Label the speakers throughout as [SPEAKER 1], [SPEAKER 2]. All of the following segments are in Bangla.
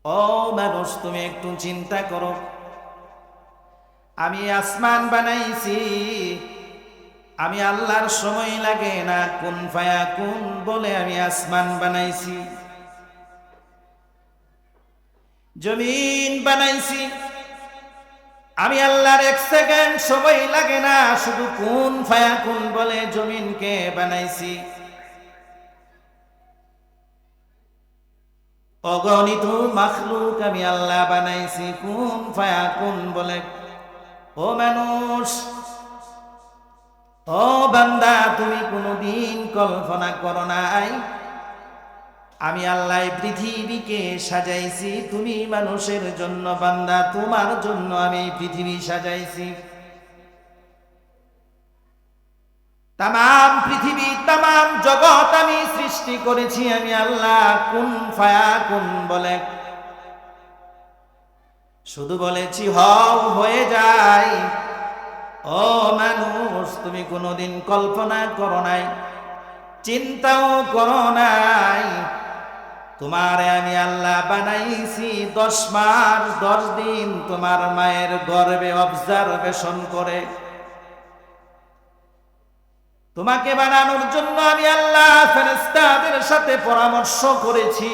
[SPEAKER 1] ও মানুষ, তুমি একটু চিন্তা করো। আমি আসমান বানাইছি, আমি আল্লাহর সময় লাগে না, কুন ফায়াকুন বলে আমি আসমান বানাইছি। জমিন বানাইছি, আমি আল্লাহর 1 সেকেন্ড সময় লাগে না, শুধু কুন ফায়াকুন বলে জমিনকে বানাইছি। অগণিত মাখলুক আমি আল্লাহ বানাইছি কুন ফায়াকুন বলে। ও মানুষ, ও বান্দা, তুমি কোনদিন কল্পনা করো নাই আমি আল্লাহ পৃথিবীকে সাজাইছি তুমি মানুষের জন্য। বান্দা, তোমার জন্য আমি পৃথিবী সাজাইছি। তামাম পৃথিবী, তামাম জগৎ আমি সৃষ্টি করেছি আমি আল্লাহ কুন ফায়াকুন বলে। শুধু বলেছি হও, হয়ে যায়। ও মানুষ, তুমি কোনোদিন কল্পনা করো নাই, চিন্তাও করো নাই তোমারে আমি আল্লাহ বানাইছি 10 মাস 10 দিন তোমার মায়ের গর্ভে অবজারভেশন করে। তোমাকে বানানোর জন্য আমি আল্লাহ ফেরেশতাদের সাথে পরামর্শ করেছি।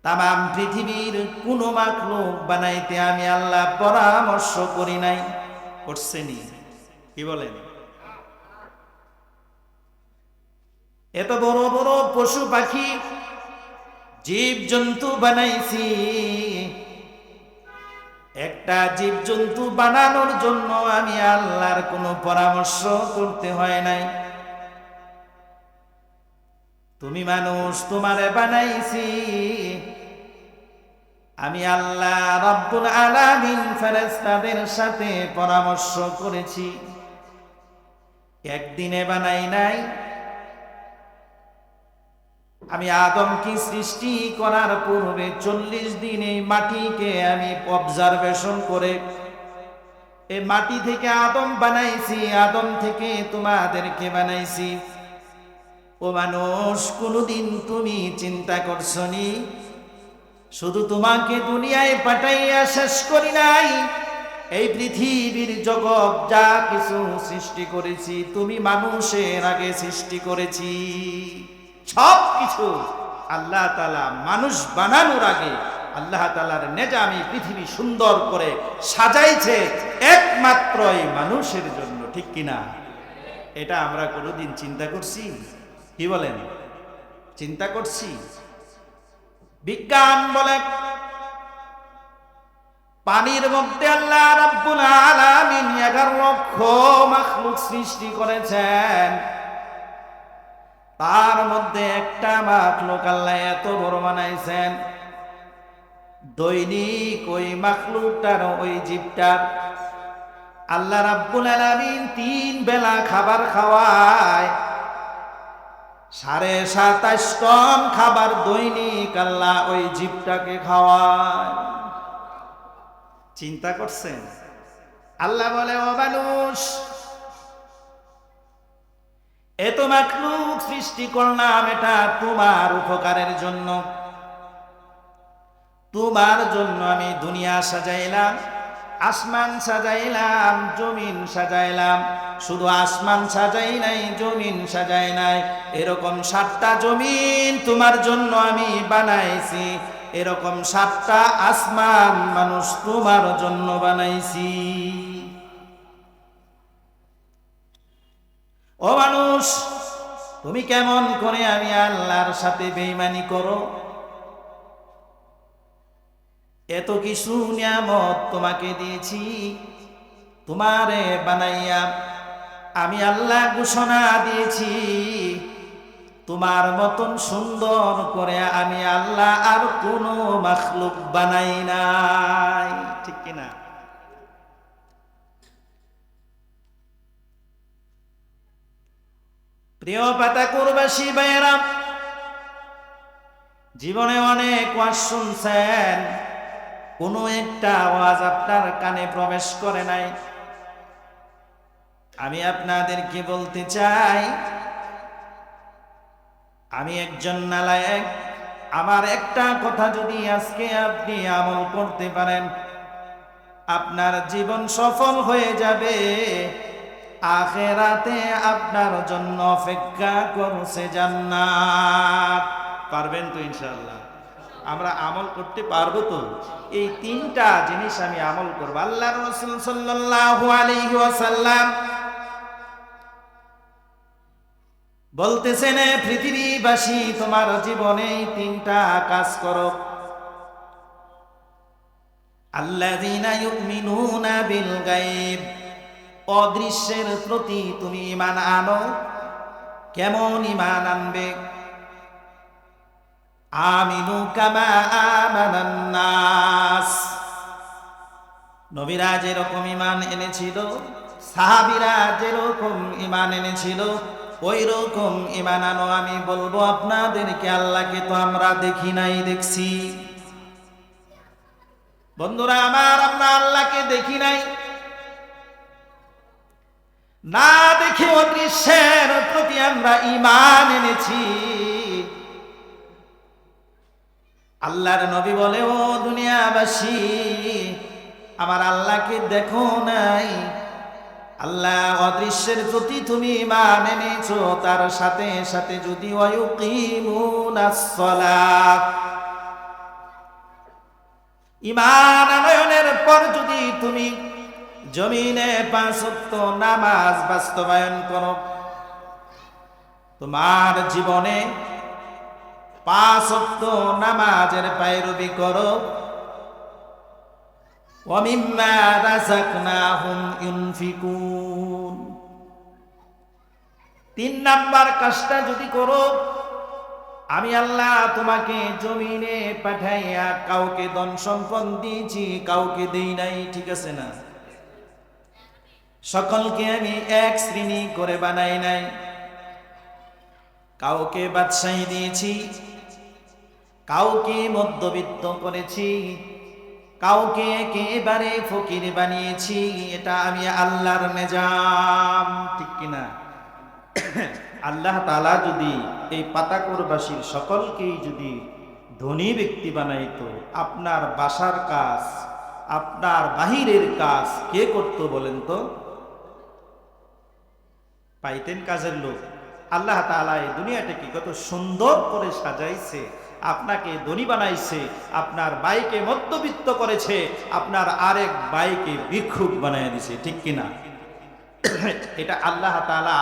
[SPEAKER 1] তামাম পৃথিবীর কোন মাখলুক বানাইতে আমি আল্লাহ পরামর্শ করি নাই। করছেনি? কি বলেন? এত বড় বড় পশু পাখি জীব জন্তু বানাইছি, একটা জীব জন্তু বানানোর জন্য আমি আল্লাহর কোনো পরামর্শ করতে হয় নাই। তুমি মানুষ, তোমারে বানাইছি আমি আল্লাহ রব্বুল আলামিন ফেরেশতাদের সাথে পরামর্শ করেছি। একদিনে বানাই নাই। আমি আদমকে সৃষ্টি করার পূর্বে 40 দিন এই মাটিকে আমি অবজারভেশন করে এই মাটি থেকে আদম বানাইছি, আদম থেকে তোমাদেরকে বানাইছি। ও মানুষ, কোনদিন তুমি চিন্তা করছনি শুধু তোমাকে দুনিয়ায় পাঠাইয়া শেষ করি নাই, এই পৃথিবীর জগৎ যা কিছু সৃষ্টি করেছি তুমি মানুষের আগে সৃষ্টি করেছি। সব কিছু আল্লাহ তাআলা মানুষ বানানোর আগে আল্লাহ তাআলার নিজামে পৃথিবী সুন্দর করে সাজাইছে একমাত্র এই মানুষের জন্য। ঠিক কিনা? এটা আমরা কোনোদিন চিন্তা করছি? কি বলেন? চিন্তা করছি? বিজ্ঞান বলে পানির মধ্যে আল্লাহ রাব্বুল আলামিন 11 লক্ষ মাখলুক সৃষ্টি করেছেন। তার মধ্যে একটা মাখলুক আল্লাহ এত বড় বানাইছেন, দৈনিক ওই মাখলুকটার, ওই জীবটার আল্লাহ রাব্বুল আলামিন 3 বেলা খাবার খাওয়ায়। 27.5 টন খাবার দৈনিক আল্লাহ ওই জীবটাকে খাওয়ায়। চিন্তা করছেন? আল্লাহ বলে, ও মানুষ, এত মাখলুক সৃষ্টি করলাম, এটা তোমার উপকারের জন্য। তোমার জন্য আমি দুনিয়া সাজাইলাম, আসমান সাজাইলাম, জমিন সাজাইলাম। শুধু আসমান সাজাই নাই, জমিন সাজাই নাই, এরকম 7টা জমিন তোমার জন্য আমি বানাইছি, এরকম 7টা আসমান মানুষ তোমার জন্য বানাইছি। ও মানুষ, তুমি কেমন করে আমি আল্লাহর সাথে বেঈমানি করো? এত কিছু নিয়ামত তোমাকে দিয়েছি, তোমারে বানাইয়া আমি আল্লাহ ঘোষণা দিয়েছি তোমার মতন সুন্দর করে আমি আল্লাহ আর কোনো মাখলুক বানাই নাই। ঠিক কিনা? প্রিয় পাতাকুরবাসী ভাইয়েরা, জীবনে অনেক ওয়াজ শুনছেন, কোনো একটা আওয়াজ আপনার কানে প্রবেশ করে নাই। আমি আপনাদেরকে বলতে চাই, আমি একজন নালায়েক, আমার একটা কথা যদি আজকে আপনি আমল করতে পারেন, আপনার জীবন সফল হয়ে যাবে। আখিরাতে আপনার জন্য অপেক্ষা করছে জান্নাত। পারবেন তো ইনশাআল্লাহ? আমরা আমল করতে পারবো তো? এই তিনটা জিনিস আমি আমল করব। আল্লাহর রাসূল সাল্লাল্লাহু আলাইহি ওয়াসাল্লাম বলতেছেন, পৃথিবীবাসী তোমার জীবনে এই তিনটা কাজ করো। আল্লাযীনা ইউমিনুনা বিল গায়ব, অদৃশ্যের প্রতি তুমি ঈমান আনো। কেমন ঈমান আনবে? আমিনু কামা আমানান নাস, নবীরা যেরকম ঈমান এনেছিল, সাহাবীরা যেরকম ঈমান এনেছিল, ওই রকম ঈমান আনো। আমি বলবো আপনাদেরকে, আল্লাহকে তো আমরা দেখি নাই, দেখছি। বন্ধুরা আমার, আমরা আল্লাহকে দেখি নাই, না দেখে অদৃশ্যের প্রতি আমরা ঈমান এনেছি। আল্লাহর নবী বলে, ও দুনিয়াবাসী, আমার আল্লাহকে দেখো নাই। আল্লাহ অদৃশ্যের প্রতি তুমি ঈমান এনেছো, তার সাথে সাথে যদি ওয়ায়ুকিমুনাস সালাত, ঈমান আনয়নের পর যদি তুমি জমিনে 5 ওয়াক্ত নামাজ বাস্তবায়ন করো, তোমার জীবনে 5 ওয়াক্ত নামাজের পায়রবি করো, ওয়া মিম্মা রাযাকনাহুম ইউনফিকুন, 3 নাম্বার কাজটা যদি করো, আমি আল্লাহ তোমাকে জমিনে পাঠাইয়া কাউকে ধন সম্পদ দিয়েছি, কাউকে দেই নাই। ঠিক আছে না? সকলকে আমি এক শ্রেণী করে বানাই নাই। কাউকে বাদশাহী দিয়েছি, কাউকে মধ্যবিত্ত করেছি, কাউকে একেবারে ফকির বানিয়েছি। এটা আমি আল্লাহর নিজাম। ঠিক কিনা? আল্লাহ তাআলা যদি এই পাতাকুরবাসীর সকলকেই যদি ধনী ব্যক্তি বানাইতো, আপনার বাসার কাজ, আপনার বাহিরের কাজ কে করতো বলেন তো? পাইতেন কাজের লোক। আল্লাহ তাআলা এই দুনিয়াটাকে কত সুন্দর করে সাজাইছে, আপনাকে ধনী বানাইছে, আপনার ভাইকে মধ্যবিত্ত করেছে, আপনার আরেক ভাইকে ভিক্ষুক বানায় দিছে। ঠিক কিনা? এটা আল্লাহ তাআলা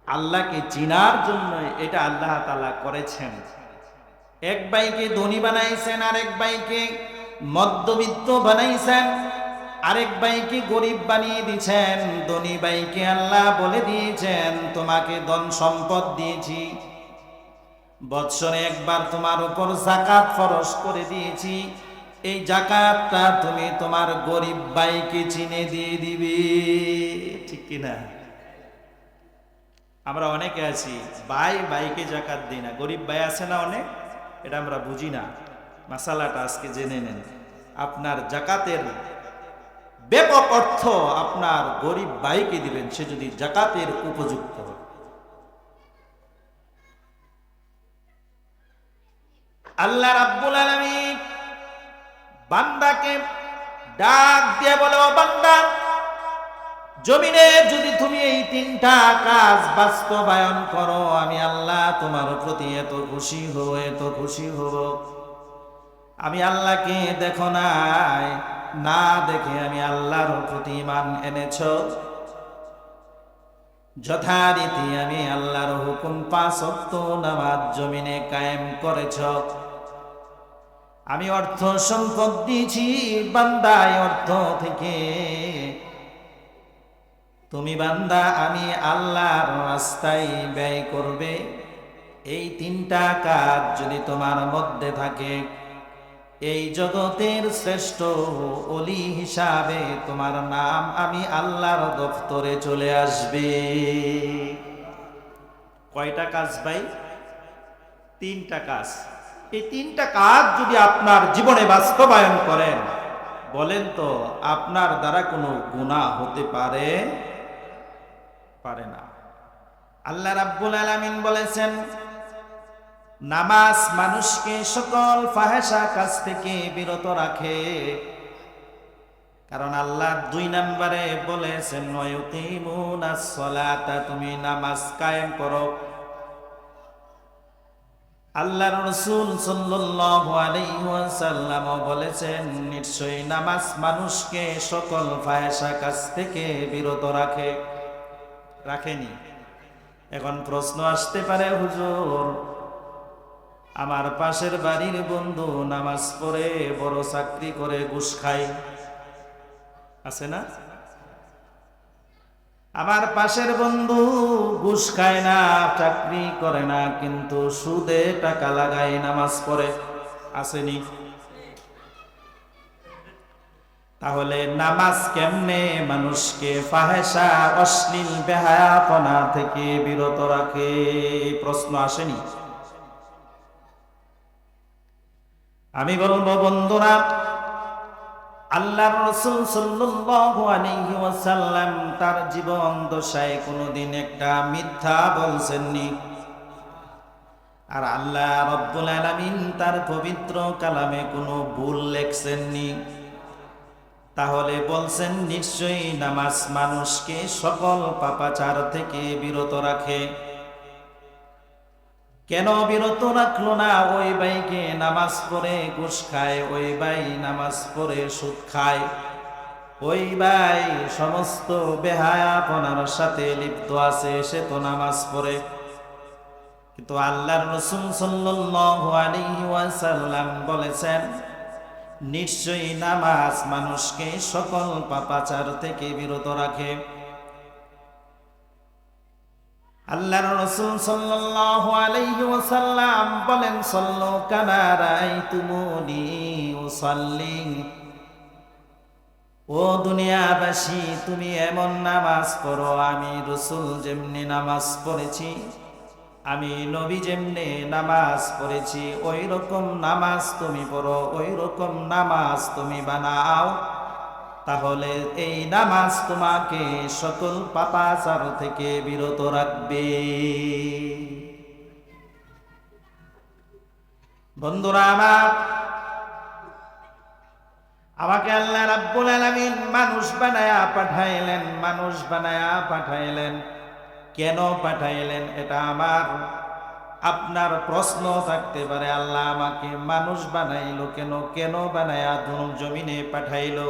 [SPEAKER 1] আল্লাহকে চিনার জন্য এটা আল্লাহ তাআলা করেছেন। এক ভাইকে ধনী বানাইছেন, আরেক ভাইকে মধ্যবিত্ত বানাইছেন, আরেক ভাইকে গরিব বানিয়ে দিয়েছেন। ধনী ভাইকে আল্লাহ বলে দিয়েছেন, তোমাকে ধন সম্পদ দিয়েছি, বৎসরে একবার তোমার উপর যাকাত ফরজ করে দিয়েছি, এই যাকাতটা তুমি তোমার গরিব ভাইকে চিনে দিয়ে দিবে। ঠিক কিনা? আমরা অনেকে আছি ভাইকে যাকাত দিই না, গরিব ভাই আছে না অনেক, এটা আমরা বুঝি না। মাসালাটা আজকে জেনে নেন। আপনার যাকাতের ব্যাপক অর্থ আপনার গরিব ভাইকে দিবেন, সে যদি যাকাতের উপযুক্ত হয়। আল্লাহ রাব্বুল আলামিন বান্দাকে ডাক দিয়ে বলে, ও বান্দা, জমিনে যদি তুমি এই 3টা কাজ বাস্তবায়ন করো, আমি আল্লাহ তোমার প্রতি এত খুশি হব, এত খুশি হব। আমি আল্লাহকে দেখো নাই, না দেখে আমি আল্লাহর প্রতি ঈমান এনেছ, যথারীতি আমি আল্লাহর হুকুম 5 ওয়াক্ত নামাজ জমিনে কায়েম করেছ। আমি অর্থ সম্পদ দিয়েছি, বান্দায় অর্থ থেকে তুমি বান্দা আমি আল্লাহর রাস্তায় ব্যয় করবে। এই 3টা কাজ যদি তোমার মধ্যে থাকে, এই জগতের শ্রেষ্ঠ ওলি হিসাবে তোমার নাম আমি আল্লাহর দফতরে চলে আসবে। কয়টা কাজ ভাই? 3টা কাজ। এই 3টা কাজ যদি আপনার জীবনে বাস্তবায়ন করেন, বলেন তো আপনার দ্বারা কোনো গুনাহ হতে পারে না? আল্লাহ রাব্বুল আলামিন বলেছেন, নামাজ মানুষকে সকল ফাহেসা কাজ থেকে বিরত রাখে। কারণ আল্লাহ 2 নম্বরে বলেছেন ওয়ায়ুকিমুনাস সালাতা, তুমি নামাজ কায়েম করো। আল্লাহর রাসূল সাল্লাল্লাহু আলাইহি ওয়াসাল্লাম বলেছেন নিশ্চয়ই নামাজ মানুষকে সকল ফাহেসা কাজ থেকে বিরত রাখে। রাখেনি? এখন প্রশ্ন আসতে পারে, হুজুর আমার পাশের বাড়ির বন্ধু নামাজ পড়ে বড় চাকরি করে ঘুষ খায়, আছে না? আমার পাশের বন্ধু ঘুষ খায় না, চাকরি করে না, কিন্তু সুদে টাকা লাগায় নামাজ পড়ে, আসেনি? তাহলে নামাজ কেমনে মানুষকে ফাহেসা অশ্লীল বেহায়াপনা থেকে বিরত রাখে? প্রশ্ন আসেনি? আমি বলবো বন্ধুরা, আল্লাহর রাসূল সাল্লাল্লাহু আলাইহি ওয়াসাল্লাম তার জীবন দশায় কোনোদিন একটা মিথ্যা বলছেননি। আর আল্লাহ রাব্বুল আলামিন তার পবিত্র কালামে কোনো ভুল লেখছেননি। তাহলে বলছেন নিশ্চয়ই নামাজ মানুষকে সকল পাপাচার থেকে বিরত রাখে। কেন বিরত রাখলো না? ওই ভাইকে নামাজ পড়ে ঘুষ খায়, ওই ভাই নামাজ পড়ে সুদ খায়, ওই ভাই সমস্ত বেহায়াপনার সাথে লিপ্ত আছে, সে তো নামাজ পড়ে। কিন্তু আল্লাহর রাসূল সাল্লাল্লাহু আলাইহি ওয়াসাল্লাম বলেছেন নিশ্চয়ই নামাজ মানুষকে সকল পাপাচার থেকে বিরত রাখে। আল্লাহর রাসূল সাল্লাল্লাহু আলাইহি ওয়াসাল্লাম বলেন সাল্লু কামা রাআইতুমুনি উসাল্লি। ও দুনিয়াবাসী, তুমি এমন নামাজ পড়ো আমি রাসূল যেমনি নামাজ পড়েছি, আমি নবী যেমনি নামাজ পড়েছি, ওই রকম নামাজ তুমি পড়ো, ওই রকম নামাজ তুমি বানাও। তাহলে এই নামাজ তোমাকে সকল পাপাচার থেকে বিরত রাখবে। বন্ধুরা আমার, আমাকে আল্লাহ রাব্বুল আলামিন মানুষ বানায়া পাঠাইলেন, মানুষ বানায়া পাঠাইলেন। কেন পাঠাইলেন? এটা আমার আপনার প্রশ্ন থাকতে পারে, আল্লাহ আমাকে মানুষ বানাইলো কেন? কেন বানায়া জমিনে পাঠাইলো?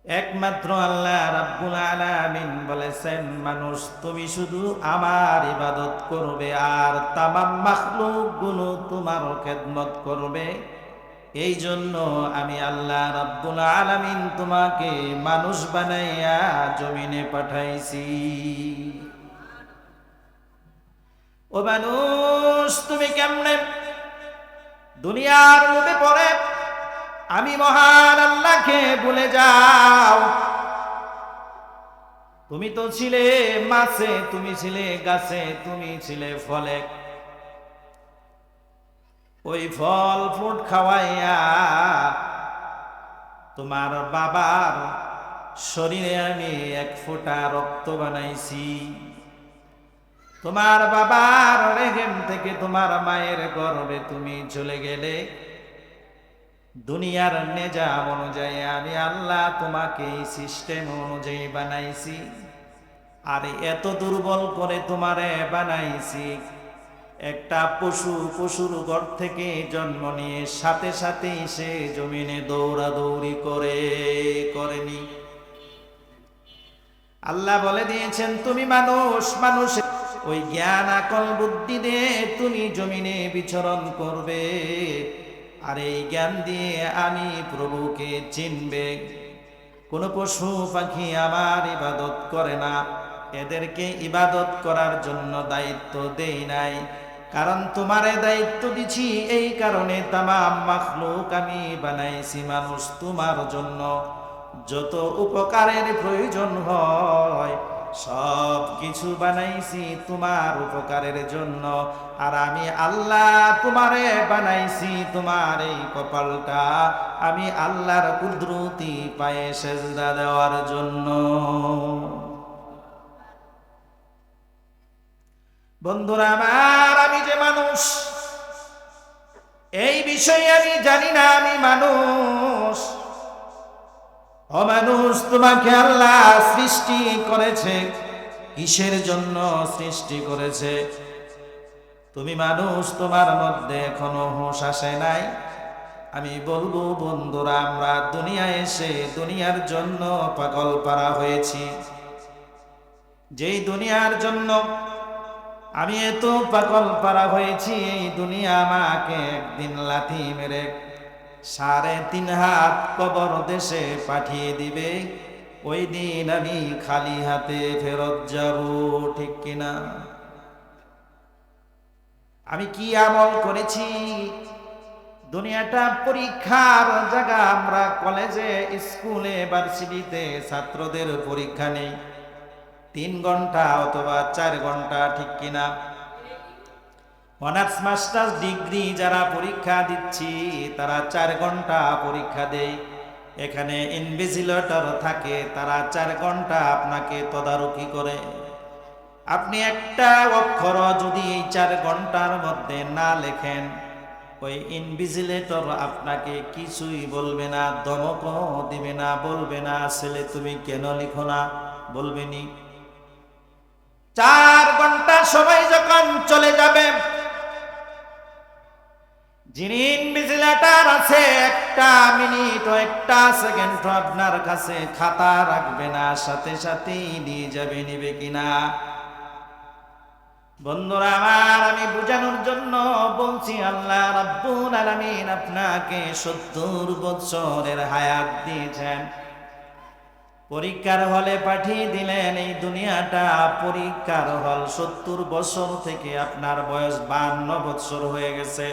[SPEAKER 1] একমাত্র আল্লাহ রাব্বুল আলামিন বলেছেন মানুষ তুমি শুধু আমার ইবাদত করবে আর তামাম মাখলুকগুলো তোমার খেদমত করবে। এই জন্য আমি আল্লাহ রাব্বুল আলামিন তোমাকে মানুষ বানাইয়া জমিনে পাঠাইছি। ও মানুষ, তুমি কেমনে দুনিয়ার লোভে পড়ে আমি মহান আল্লাহকে ভুলে যাও? তুমি তো ছিলে মাছে, তুমি ছিলে গাছে, তুমি ছিলে ফলে, ওই ফল ফ্রুট খাওয়াইয়া তোমার বাবার শরীরে আমি 1 ফোঁটা রক্ত বানাইছি। তোমার বাবার রেহেম থেকে তোমার মায়ের গর্ভে তুমি চলে গেলে, দুনিয়ার নিজাম অনুযায়ী আমি আল্লাহ তোমাকে এই সিস্টেম অনুযায়ী বানাইছি। আর এত দুর্বল করে তোমারে বানাইছি, একটা পশুর ঘর থেকে জন্ম নিয়ে সাথে সাথে সে জমিনে দৌড়াদৌড়ি করেনি। আল্লাহ বলে দিয়েছেন তুমি মানুষ, মানুষের ওই জ্ঞান আকল বুদ্ধি দিয়ে তুমি জমিনে বিচরণ করবে। আর এই জ্ঞান দিয়ে আমি প্রভুকে চিনবে। কোন পশু পাখি আমার ইবাদত করে না, এদেরকে ইবাদত করার জন্য দায়িত্ব দেই নাই। কারণ তোমারে দায়িত্ব দিছি এই কারণে তামাম মাখলুক আমি বানাইছি মানুষ তোমার জন্য। যত উপকারের প্রয়োজন হয় সব কিছু বানাইছি তোমার উপকারের জন্য। আর আমি আল্লাহ তোমারে বানাইছি তোমার এই কপালটা আমি আল্লাহর কুদরতি পায়ে সেজদা দেওয়ার জন্য। বন্ধুরা আমার, আমি যে মানুষ এই বিষয়ে আমি জানি না। আমি মানুষ। ও মানুষ, তোমাকে আল্লাহ সৃষ্টি করেছে কিসের জন্য সৃষ্টি করেছে? তুমি মানুষ, তোমার মধ্যে এখনো হুঁশ আসে নাই। আমি বলবো বন্ধুরা, আমরা দুনিয়ায় এসে দুনিয়ার জন্য পাগল পারা হয়েছি। যেই দুনিয়ার জন্য আমি এত পাগল পারা হয়েছি, এই দুনিয়া আমাকে একদিন লাথি মেরে 3.5 হাত কবর দেশে পাঠিয়ে দিবে। ওই দিন আমি খালি হাতে ফেরত যাব, ঠিক কিনা? আমি কি আমল করেছি? দুনিয়াটা পরীক্ষার জায়গা। আমরা কলেজে, স্কুলে, ভার্সিটিতে ছাত্রদের পরীক্ষা নেই 3 ঘন্টা অথবা 4 ঘন্টা, ঠিক কিনা? অনার্স মাস্টার্স ডিগ্রি যারা পরীক্ষা দিচ্ছি তারা 4 ঘন্টা পরীক্ষা দেয়। এখানে ইনভিজিলেটর থাকে, তারা 4 ঘন্টা আপনাকে তদারকি করে। আপনি একটা অক্ষর যদি এই 4 ঘন্টার মধ্যে না লেখেন, ওই ইনভিজিলেটর আপনাকে কিছুই বলবে না, ধমকও দিবে না, বলবে না ছেলে তুমি কেন লিখো না, বলবেনি। 4 ঘন্টা সময় যখন চলে যাবে, যিনি ইনভিজিলেটর আছে, 1 মিনিট ও 1 সেকেন্ড আপনার কাছে খাতা রাখবে না, সাথে সাথেই নিয়ে যাবে। নিবে কিনা? বন্ধুরা আমার, আমি বোঝানোর জন্য বলছি, আল্লাহ রাব্বুল আলামিন আপনাকে 70 বছরের হায়াত দিয়েছেন, পরীক্ষার হলে পাঠিয়ে দিলেন। এই দুনিয়াটা পরীক্ষার হল। 70 বছর থেকে আপনার বয়স 52 বছর হয়ে গেছে।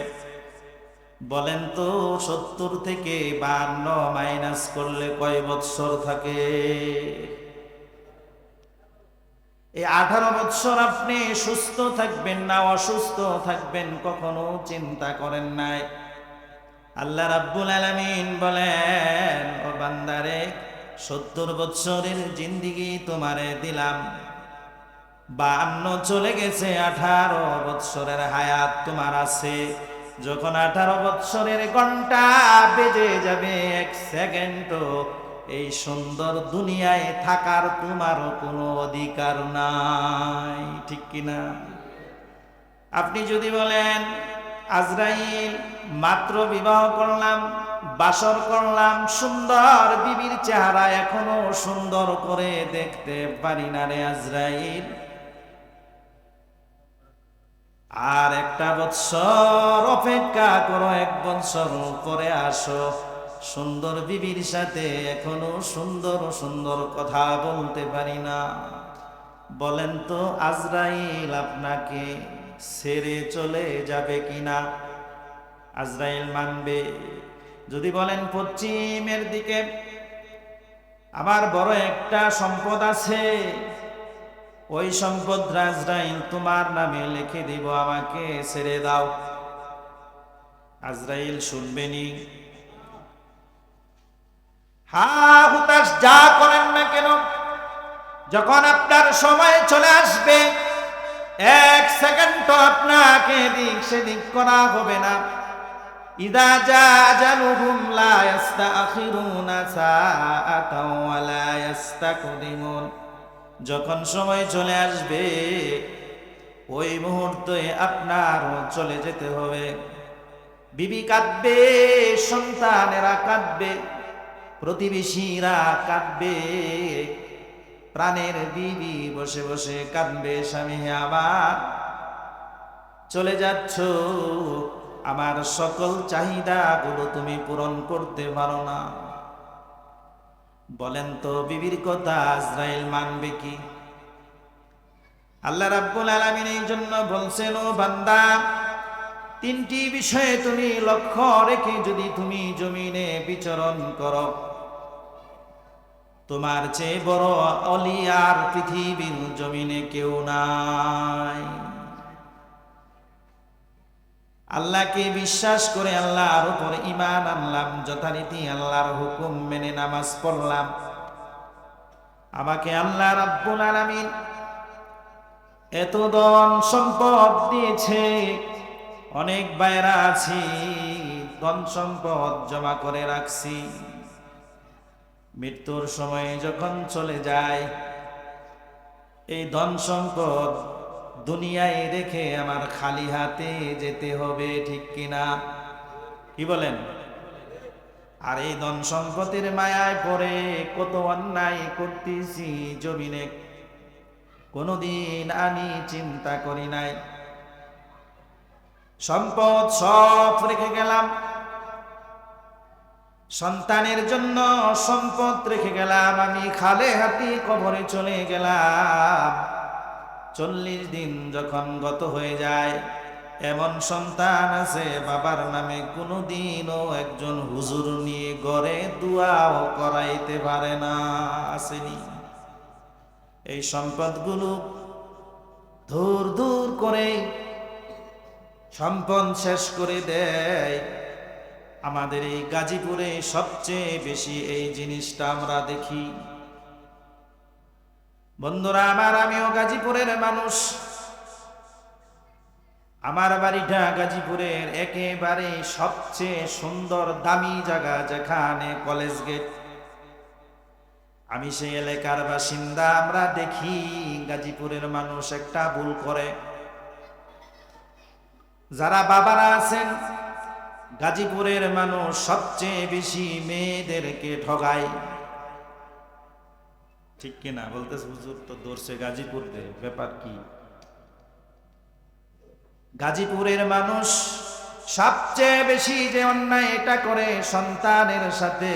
[SPEAKER 1] বলেন তো, 70 থেকে 52 মাইনাস করলে কয় বছর থাকে? এই 18 বছর আপনি সুস্থ থাকবেন না অসুস্থ থাকবেন কখনো চিন্তা করেন নাই। আল্লাহ রাব্বুল আলামিন বলেন, ও বান্দারে, 70 বছরের জিন্দেগি তোমারে দিলাম, 52 চলে গেছে, 18 বছরের হায়াত তোমার আছে। যখন 18 বছরের ঘন্টা বেজে যাবে, 1 সেকেন্ডও এই সুন্দর দুনিয়ায় থাকার তোমারও কোনো অধিকার নাই, ঠিক কিনা? আপনি যদি বলেন, আজরাইল, মাত্র বিবাহ করলাম, বাসর করলাম, সুন্দর বিবির চেহারা এখনো সুন্দর করে দেখতে পারি না রে আজরাইল, আর 1 বছর অপেক্ষা করো, 1 বছর পরে আসো, সুন্দর বিবির সাথে এখনো সুন্দর সুন্দর কথা বলতে পারি না। বলেন তো, আজরাইল আপনাকে ছেড়ে চলে যাবে কিনা? আজরাইল মানবে? যদি বলেন, পশ্চিমের দিকে আমার বড় একটা সম্পদ আছে, ওই সম্পদ আজরাইল তোমার নামে লিখে দিব, আমাকে ছেড়ে দাও, আজরাইল শুনবেনি? হা হুতাশ যা করেন না কেন, যখন আপনার সময় চলে আসবে, 1 সেকেন্ড আপনাকে দিক সেদিক করা হবে না। ইদা জা আজালুহুম লা ইস্তাখিরুনা সাআতাও ওয়া লা ইস্তাকদিমুন। যখন সময় চলে আসবে, ওই মুহূর্তে আপনার চলে যেতে হবে। বিবি কাঁদবে, সন্তানেরা কাঁদবে, প্রতিবেশীরা কাঁদবে, প্রাণের বিবি বসে বসে কাঁদবে, স্বামী আমার চলে যাচ্ছ, আমার সকল চাহিদাগুলো তুমি পূরণ করতে পারো না। বলেন তো, বিবির কথা আজরাইল মানবে কি? আল্লাহ রাব্বুল আলামিন এই জন্য বলছেন, ও বান্দা, 3টি বিষয়ে তুমি লক্ষ্য রেখে যদি তুমি জমিনে বিচরণ করো, তোমার চেয়ে বড় অলি আর পৃথিবীর জমিনে কেউ নাই। আল্লাহকে বিশ্বাস করে আল্লাহর উপর ঈমান আনলাম, যথারীতি আল্লাহর হুকুম মেনে নামাজ পড়লাম, আমাকে আল্লাহ রাব্বুল আলামিন এত ধন সম্পদ দিয়েছে, অনেক বাইরা আছি, ধন সম্পদ জমা করে রাখছি। মৃত্যুর সময় যখন চলে যায়, এই ধন সম্পদ দুনিয়ায় রেখে আমার খালি হাতে যেতে হবে, ঠিক কিনা? কি বলেন? আর এই ধন সম্পদের মায়ায় পড়ে কত অন্যায় করতেছি জমিনে, কোনদিন আমি চিন্তা করি নাই। সম্পদ সব রেখে গেলাম, সন্তানের জন্য সম্পদ রেখে গেলাম, আমি খালে হাতে কবরে চলে গেলাম। 40 দিন যখন গত হয়ে যায়, এমন সন্তান আছে বাবার নামে কোনোদিনও একজন হুজুর নিয়ে ঘরে দুয়াও করাইতে পারে না, আসেনি? এই সম্পদগুলো দূর দূর করে সম্পদ শেষ করে দেয়। আমাদের এই গাজীপুরে সবচেয়ে বেশি এই জিনিসটা আমরা দেখি। বন্ধুরা আমার, আমিও গাজীপুরের মানুষ। আমার বাড়িটা গাজীপুরের একেবারে সবচেয়ে সুন্দর দামি জায়গা, যেখানে কলেজ গেট। আমি সেই এলাকার বাসিন্দা। আমরা দেখি গাজীপুরের মানুষ একটা ভুল করে। যারা বাবারা আছেন, গাজীপুরের মানুষ সবচেয়ে বেশি মেয়েদেরকে ঠগায়, ঠিক কিনা? বলতেছে হুজুর তো ধরছে গাজীপুর, ব্যাপার কি? গাজীপুরের মানুষ সবচেয়ে বেশি যে অন্যায় এটা করে, সন্তানের সাথে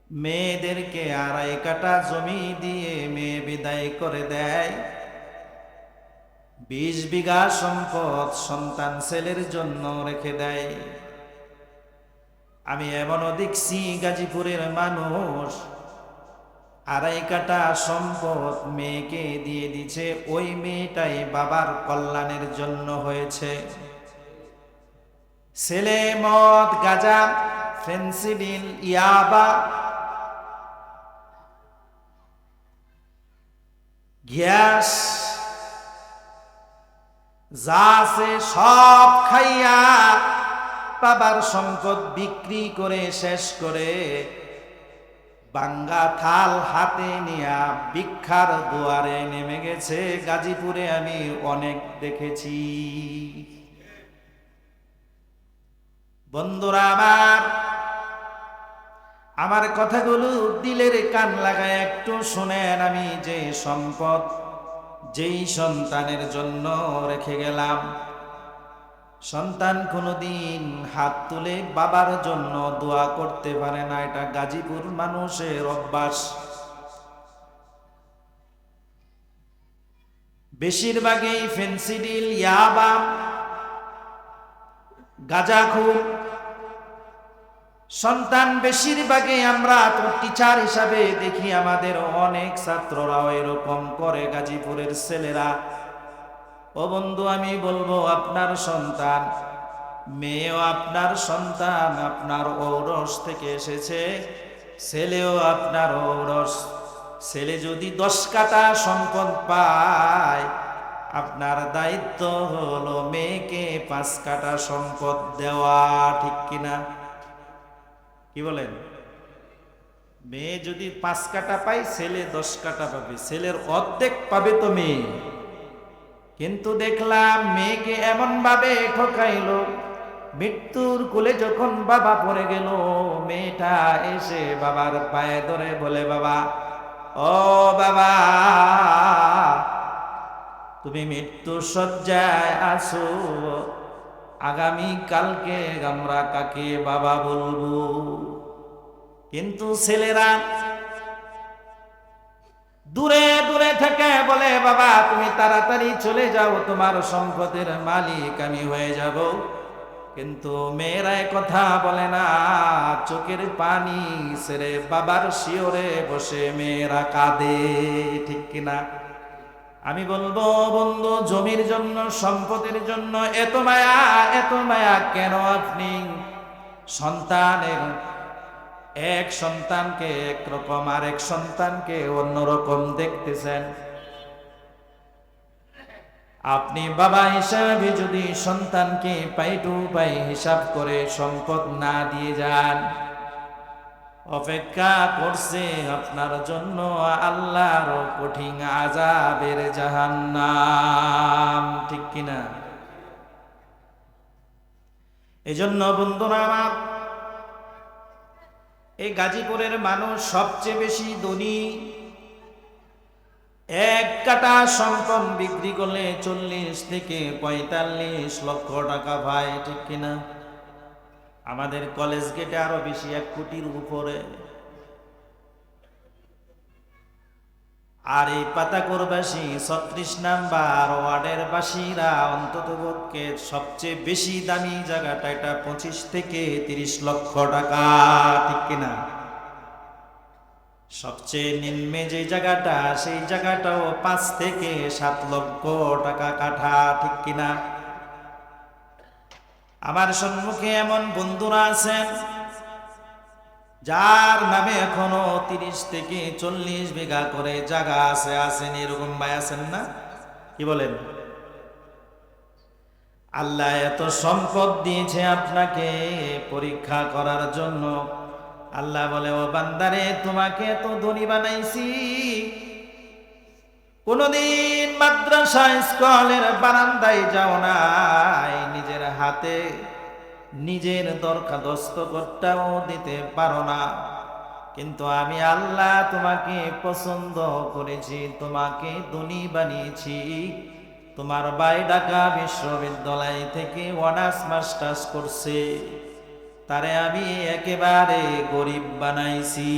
[SPEAKER 1] মেয়েদেরকে 2.5 কাঠা জমি দিয়ে মেয়ে বিদায় করে দেয়। 20 বিঘা সম্পদ সন্তান ছেলের জন্য রেখে দেয়। আমি এমনও দেখছি গাজীপুরের মানুষ 2.5 কাঠা সম্পদ মেয়েকে দিয়ে দিছে, ওই মেয়েটাই বাবার কল্যাণের জন্য হয়েছে। ছেলে মদ, গাঁজা, ফেন্সিডিল, ইয়াবা, গ্যাস যা আছে সব খাইয়া বাবার সম্পদ বিক্রি করে শেষ করে বাঙ্গা থাল হাতে নিয়া ভিক্ষার দুয়ারে নেমে গেছে। গাজীপুরে আমি অনেক দেখেছি। বন্ধুরা আমার কথাগুলো দিলের কান লাগায় একটু শুনেন। আমি যে সম্পদ যেই সন্তানের জন্য রেখে গেলাম, সন্তান কোনোদিন হাত তুলে বাবার জন্য দোয়া করতে পারে না। এটা গাজীপুর মানুষের অভ্যাস। বেশিরভাগই ফেন্সিডিল, ইয়াবা, গাঁজাখোর সন্তান। বেশিরভাগই আমরা তো টিচার হিসাবে দেখি, আমাদের অনেক ছাত্ররাও এরকম করে, গাজীপুরের ছেলেরা। ও বন্ধু, আমি বলবো আপনার সন্তান, মেয়েও আপনার সন্তান, আপনার ঔরস থেকে এসেছে, ছেলেও আপনার ঔরস। ছেলে যদি 10 কাঠা সম্পদ পায়, আপনার দায়িত্ব হলো মেয়েকে 5 কাঠা সম্পদ দেওয়া, ঠিক কিনা? কি বলেন? মেয়ে যদি 5 কাঠা পায়, ছেলে 10 কাঠা পাবে, ছেলের অর্ধেক পাবে তো মেয়ে। কিন্তু দেখলাম মেয়েকে এমন ভাবে ঠকাইলো, মৃত্যুর কোলে যখন বাবা পড়ে গেল, মেয়েটা এসে বাবার পায়ে ধরে বলে, বাবা, ও বাবা, তুমি মৃত্যুর শয্যায় আছো, আগামী কালকে আমরা কাকে বাবা বলবো? কিন্তু ছেলেরা দূরে দূরে থেকে বলে, বাবা তুমি তাড়াতাড়ি চলে যাও, তোমার সম্পদের মালিক আমি হয়ে যাব। কিন্তু মেয়েরা কথা বলে না, চোখের পানি ছেড়ে বাবার শিওরে বসে মেয়েরা কাঁদে, ঠিক কিনা? আমি বলবো বন্ধু, জমির জন্য, সম্পদের জন্য এত মায়া কেন আপনি সন্তানের এক সন্তানকে একরকম আর এক সন্তানকে অন্যরকম দেখতেছেন? আপনি বাবা হিসাবে যদি সন্তানকে পাই টু পাই হিসাব করে সম্পদ না দিয়ে যান, অপেক্ষা করছে আপনার জন্য আল্লাহর কঠিন আযাবের জাহান্নাম। ঠিক কিনা? এজন্য বন্ধুরা আমার, এই গাজীপুরের মানুষ সবচেয়ে বেশি ধনী। এক কাটা সম্পদ বিক্রি করলে 40 থেকে 45 লক্ষ টাকা পায়। ঠিক কিনা? আমাদের কলেজ গেটে আরো বেশি, 1 কোটির উপরে। আর এই পাতাকোরবাসী 36 নাম্বার ওয়ার্ডের বাসীরা অন্তত পক্ষে সবচেয়ে বেশি দামি জায়গাটা এটা 25 থেকে 30 লক্ষ টাকা। ঠিক কিনা? সবচেয়ে নিম্নে যে জায়গাটা, সেই জায়গাটাও 5 থেকে 7 লক্ষ টাকা কাঠা। ঠিক কিনা? আমার সম্মুখে এমন বন্ধুরা আছেন যার নামে এখনো 30 থেকে 40 বিঘা করে জায়গা আছে। আছেন এরকম ভাই, আছেন না? কি বলেন? আল্লাহ এত সম্পদ দিয়েছে আপনাকে পরীক্ষা করার জন্য। আল্লাহ বলে, ও বান্দারে, তোমাকে তো ধনী বানাইছি, কোনদিন মাদ্রাসা স্কুলের বারান্দায় যাও নাই, নিজের হাতে নিজের দরখাস্তটাও দিতে পারো না। কিন্তু আমি আল্লাহ তোমাকে পছন্দ করেছি, তোমাকে ধনী বানিয়েছি। তোমার ভাই ঢাকা বিশ্ববিদ্যালয় থেকে অনার্স মাস্টার্স করছে, তারে আমি একেবারে গরিব বানাইছি।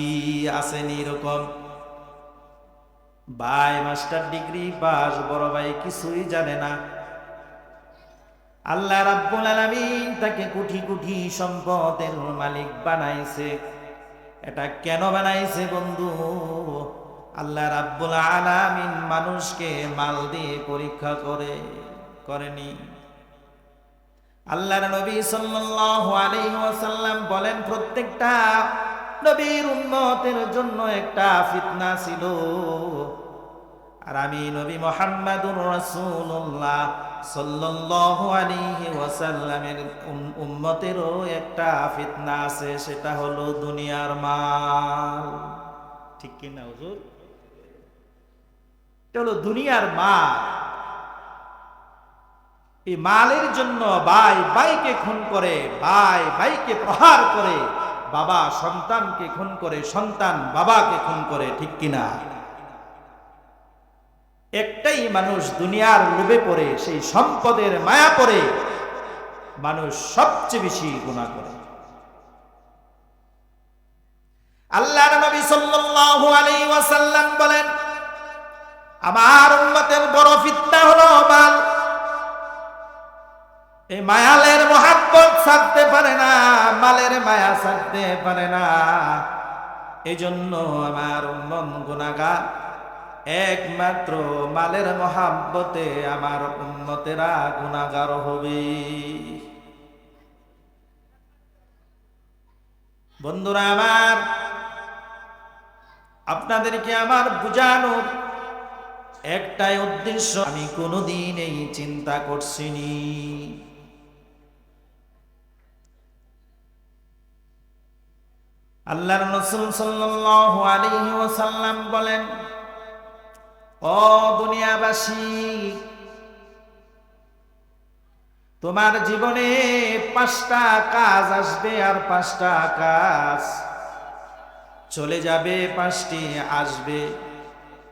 [SPEAKER 1] আসেনি এরকম? ভাই মাস্টার ডিগ্রি পাস, বড় ভাই কিছুই জানে না। আল্লাহ রাব্বুল আলামিন তাকে কোটি কোটি সম্পদের মালিক বানাইছে। এটা কেন বানাইছে বন্ধু? আল্লাহ রাব্বুল আলামিন মানুষকে মাল দিয়ে পরীক্ষা করেনি। আল্লাহর নবী সাল্লাল্লাহু আলাইহি ওয়াসাল্লাম বলেন, প্রত্যেকটা নবীর উম্মতের জন্য একটা ফিতনা ছিল, আর আমি নবী মুহাম্মদুর রাসূলুল্লাহ সাল্লাল্লাহু আলাইহি ওয়াসাল্লামের উম্মতেরও একটা ফিতনা আছে, সেটা হলো দুনিয়ার মাল। ঠিক কি না হুজুর? এটা হলো দুনিয়ার মাল। এই মালের জন্য ভাই ভাইকে খুন করে, ভাই ভাইকে প্রহার করে, বাবা সন্তানকে খুন করে, সন্তান বাবাকে খুন করে। ঠিক কিনা? একটাই মানুষ দুনিয়ার লোভে পড়ে, সেই সম্পদের মায়া পড়ে মানুষ সবচেয়ে বেশি গুনাহ করে। আল্লাহর নবী সাল্লাল্লাহু আলাইহি ওয়াসাল্লাম বলেন, আমার উম্মতের বড় ফিতনা হলো মাল। এই মায়ালের মহাব্বত ছাড়তে পারে না, মালের মায়া ছাড়তে পারে না। এই জন্য আমার উম্মত গুনাহগার। একমাত্র মালের মহাব্বতে আমার উম্মতেরা গুনাহগার হবে। বন্ধুরা আমার, আপনাদেরকে আমার বুঝানোর একটাই উদ্দেশ্য, আমি কোনোদিন এই চিন্তা করছিনি। আল্লাহর রাসূল সাল্লাল্লাহু আলাইহি ওয়াসাল্লাম বলেন, ও দুনিয়াবাসী, তোমার জীবনে 5টা কাজ আসবে আর 5টা কাজ চলে যাবে, 5টি আসবে।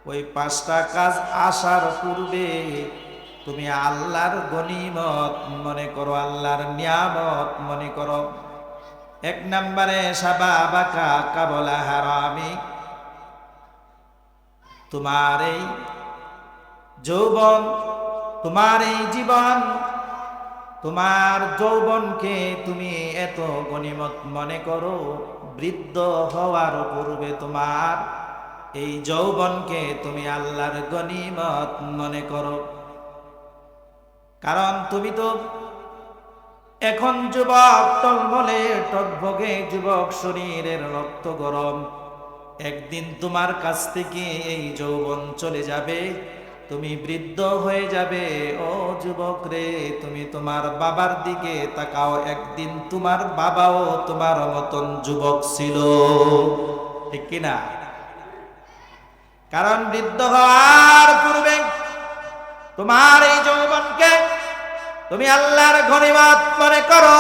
[SPEAKER 1] ওই 5টা কাজ আসার পূর্বে তুমি আল্লাহর গনিমত মনে করো, আল্লাহর নিয়ামত মনে করো। 1 নম্বরে শাবাবাকা কাবলা হারামি, তোমার এই যৌবন, তোমার এই জীবন, তোমার যৌবনকে তুমি এত গনিমত মনে করো, বৃদ্ধ হওয়ার পূর্বে তোমার এই যৌবনকে তুমি আল্লাহর গনিমত মনে করো। কারণ তুমি তো এখন যুবক, টলমলে টকবগে যুবক, শরীরের রক্ত গরম। একদিন তোমার কাছ থেকে এই যৌবন চলে যাবে, তুমি বৃদ্ধ হয়ে যাবে। ও যুবক রে, তুমি তোমার বাবার দিকে তাকাও, একদিন তোমার বাবাও তোমার মতন যুবক ছিল, ঠিক কিনা? কারণ বৃদ্ধ হওয়ার পূর্বে তোমার এই যৌবনকে তুমি আল্লাহর গনিমত মনে করো,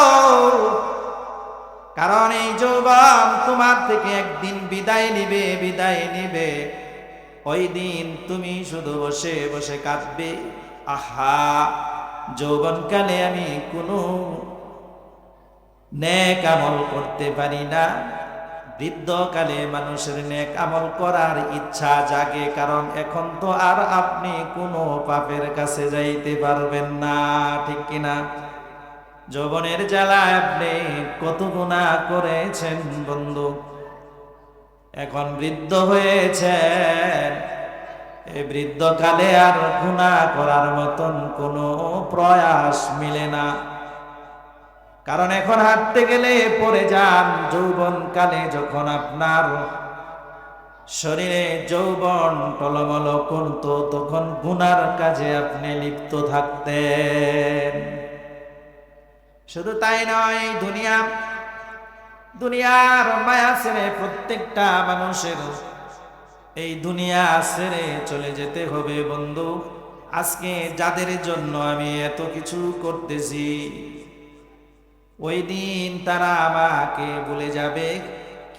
[SPEAKER 1] কারণ এই যৌবন তোমার থেকে একদিন বিদায় নিবে। ওই দিন তুমি শুধু বসে বসে কাঁদবে, আহা যৌবনকালে আমি কোনো নেক আমল করতে পারি না। বৃদ্ধকালে মানুষের নেক আমল করার ইচ্ছা জাগে, কারণ এখন তো আর আপনি কোনো পাপের কাছে যাইতে পারবেন না, ঠিক কিনা? যৌবনের জ্বালায় আপনি কত গুনাহ করেছেন বন্ধু, এখন বৃদ্ধ হয়েছেন। এই বৃদ্ধকালে আর গুনাহ করার মতন কোনো প্রয়াস মিলে না, কারণ এখন হাঁটতে গেলে পড়ে যান। যৌবনকালে যখন আপনার শরীরে যৌবন টলমল করত, তখন গুনার কাজে আপনি লিপ্ত থাকতেন। শুধু তাই নয়, দুনিয়ার মায়া ছেড়ে প্রত্যেকটা মানুষের এই দুনিয়া ছেড়ে চলে যেতে হবে বন্ধু। আজকে যাদের জন্য আমি এত কিছু করতেছি, ওই দিন তারা আমাকে ভুলে যাবে,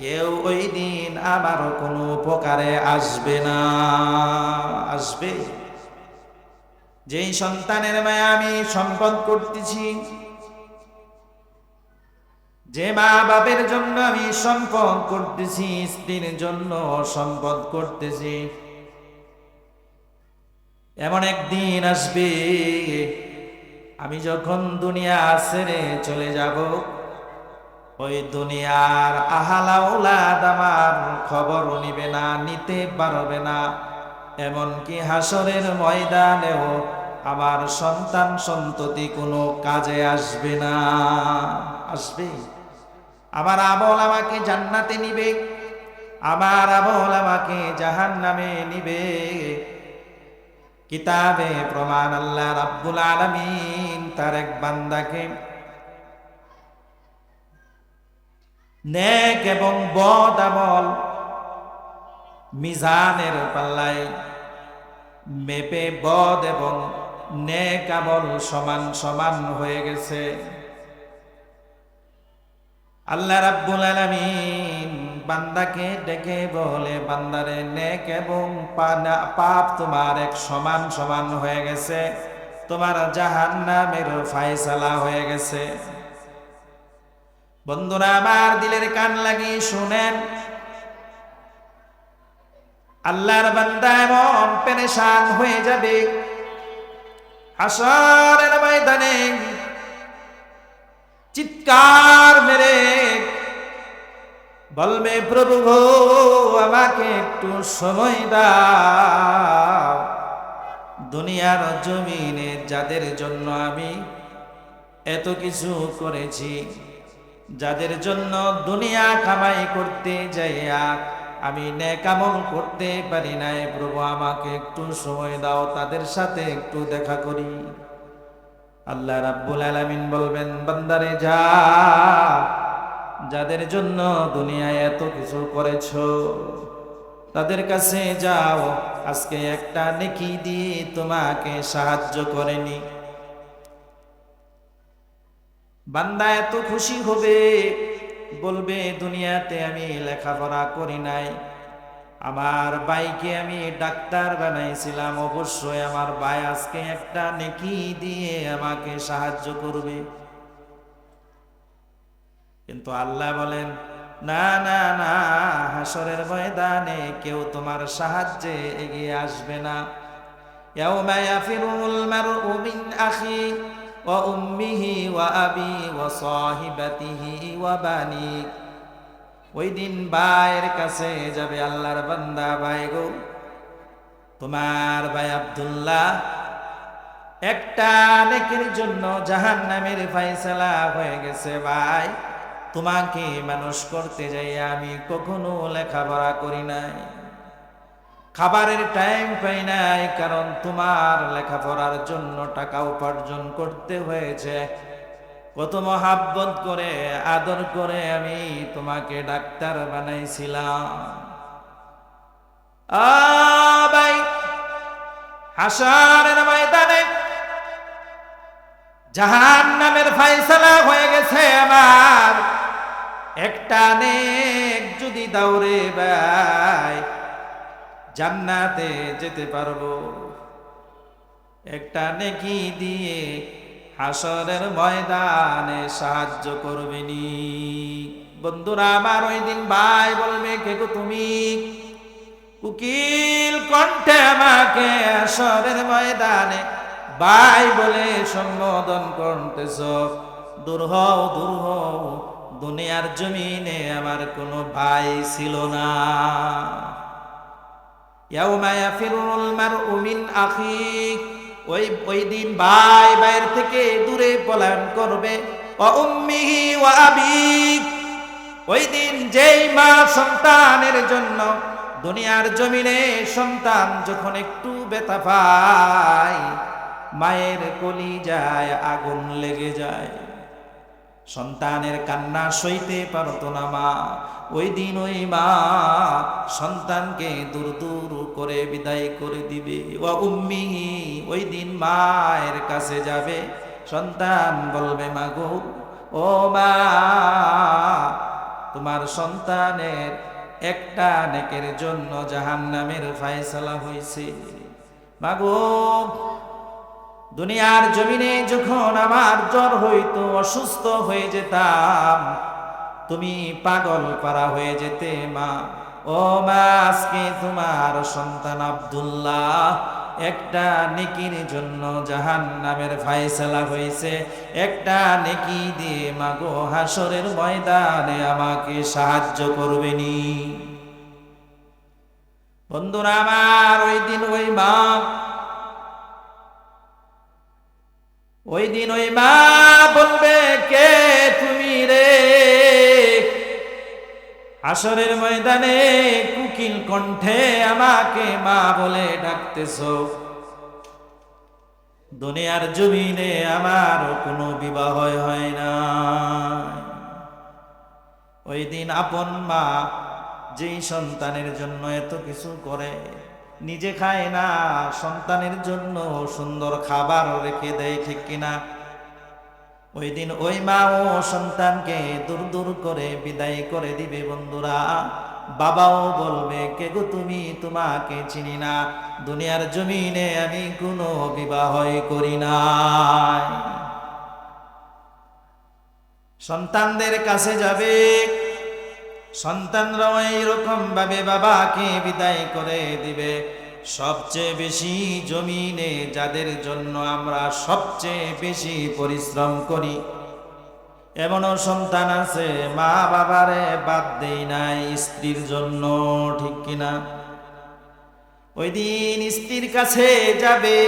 [SPEAKER 1] কেউ ওই দিন আমারও কোনো উপকারে আসবে না। আসবে যেই সন্তানের মায়া আমি সম্পদ করতেছি, যে মা বাপের জন্য আমি সম্পদ করতেছি, স্ত্রীর জন্য সম্পদ করতেছি, এমন একদিন আসবে আমি যখন দুনিয়া ছেড়ে চলে যাব, ওই দুনিয়ার আহালা ওলাদ আমার খবর নিবে না, নিতে পারবে না। এমনকি হাসরের ময়দানেও আমার সন্তান সন্ততি কোনো কাজে আসবে না। আসবে আমার আমল আমাকে জান্নাতে নিবে, আমার আমল আমাকে জাহান্নামে নিবে। কিতাবে প্রমাণ, আল্লাহ রাব্বুল আলামিন তার এক বান্দাকে নেক এবং বদ আমল মিজানের পাল্লায় মেপে বদ এবং নেক আমল সমান সমান হয়ে গেছে। আল্লাহ রাব্বুল আলামিন বান্দাকে ডেকে বলে, বান্দারে নেক এবং পাপ তোমার এক সমান সমান হয়ে গেছে, তোমার জাহান্নামের ফয়সালা হয়ে গেছে। বন্ধুরা আমার, দিলের কান লাগিয়ে শুনেন, আল্লাহর বান্দা এমন পেরেশান হয়ে যাবে হাসরের ময়দানে, চিৎকার মেরে বলবে, প্রভু গো আমাকে একটু সময় দাও। দুনিয়ার জমিনে যাদের জন্য আমি এত কিছু করেছি, যাদের জন্য দুনিয়া কামাই করতে যাইয়া আমি নেক আমল করতে পারি নাই, প্রভু আমাকে একটু সময় দাও, তাদের সাথে একটু দেখা করি। আল্লাহ রাব্বুল আলামিন বলবেন, বান্দারে যা, যাদের জন্য দুনিয়ায় এত কিছু করেছো তাদের কাছে যাও, আজকে একটা নেকি দিয়ে তোমাকে সাহায্য করেনি। বান্দা এত খুশি হবে, বলবে, দুনিয়াতে আমি লেখাপড়া করি নাই, আমার ভাইকে আমি ডাক্তার বানাইছিলাম, অবশ্যই আমার ভাই আজকে একটা নেকি দিয়ে আমাকে সাহায্য করবে। কিন্তু আল্লাহ বলেন, না না না, হাসরের ময়দানে কেউ তোমার সাহায্যে এগিয়ে আসবে না। ইয়াউমা ইয়াফিরুল মারউ মিন আখি ওয়া উম্মিহি ওয়া আবি ওয়া সাহিবাতিহি ওয়া বানি। ওই দিন ভাইয়ের কাছে যাবে আল্লাহর বান্দা, ভাই গো তোমার ভাই আব্দুল্লাহ একটা নেকির জন্য জাহান্নামের ফয়সালা হয়ে গেছে, ভাই তোমাকে মানুষ করতে যাই আমি কখনো লেখাপড়া করি নাই, খাবারের টাইম পাই নাই, কারণ তোমার লেখাপড়ার জন্য টাকা উপার্জন করতে হয়েছে। কত মহাব্বত করে আদর করে আমি তোমাকে ডাক্তার বানাইছিলাম। ভাই, হাশরের ময়দানে জাহান্নামের ফয়সালা হয়ে গেছে আমার। একটা নেক যদি দাউরে ভাই, জান্নাতে যেতে পারবো। একটা নেকি দিয়ে হাশরের ময়দানে সাহায্য করবেনি। বন্ধুরা আমার, ওই দিন ভাই বলবে, কে গো তুমি? কুকিল কণ্ঠে আমাকে হাশরের ময়দানে ভাই বলে সম্বোধন করতেছ। দূর হও, দূর হও, দুনিয়ার জমিনে আমার কোনো ভাই ছিল না। ইয়াউমা ইয়াফিরুল মারউ মিন আখিক, ওই দিন ভাই ভাইয়ের থেকে দূরে পলায়ন করবে। ওয়া উম্মিহি ওয়া আবিক, ওই দিন যেই মা সন্তানের জন্য দুনিয়ার জমিনে সন্তান যখন একটু ব্যথা পায়, মায়ের কলিজায় আগুন লেগে যায়। সন্তানের কান্না সইতে পারতো না মা। ওই দিন ওই মা সন্তানকে দূর দূর করে বিদায় করে দিবে। ওয়া উম্মিহি, ওই দিন মায়ের কাছে যাবে, সন্তান বলবে, মা গো, ও মা, তোমার সন্তানের একটা নেকের জন্য জাহান্নামের ফয়সালা হয়েছে। মা গো, দুনিয়ার জমিনে যখন আমার জ্বর হইতো, অসুস্থ হয়ে যেতাম, তুমি পাগল পারা হয়ে যেতে মা। ও মা, আজকে তোমার সন্তান আব্দুল্লাহ একটা নেকির জন্য জাহান্নামের ফয়সালা হয়েছে। একটা নেকি দিয়ে মা গো হাশরের ময়দানে আমাকে সাহায্য করবেনি। বন্ধুরা আমার, ওই দিন ওই মা, ওই দিন ওই মা বলবে, কে তুমি রে? হাশরের ময়দানে কুকিল কণ্ঠে আমাকে মা বলে ডাকতেছ। দুনিয়ার জমিনে আমার কোনো বিবাহ হয় না। ওই দিন আপন মা যেই সন্তানের জন্য এত কিছু করে, নিজে খায় না, সন্তানের জন্য সুন্দর খাবার রেখে দেয়, ঠিক কিনা? ওই দিন ওই মা ও সন্তানকে দূর দূর করে বিদায় করে দিবে। বন্ধুরা, বাবাও বলবে, কে গো তুমি? তোমাকে চিনি না, দুনিয়ার জমিনে আমি কোনো বিবাহ করি নাই। সন্তানদের কাছে যাবে, সন্তানরাও এইরকম ভাবে বাবাকে বিদায় করে দিবে। সবচেয়ে বেশি জমিনে যাদের জন্য আমরা সবচেয়ে বেশি পরিশ্রম করি, এমনও সন্তান আছে মা বাবারে বাদ দেই নাই স্ত্রীর জন্য, ঠিক কিনা? ওই দিন স্ত্রীর কাছে যাবে,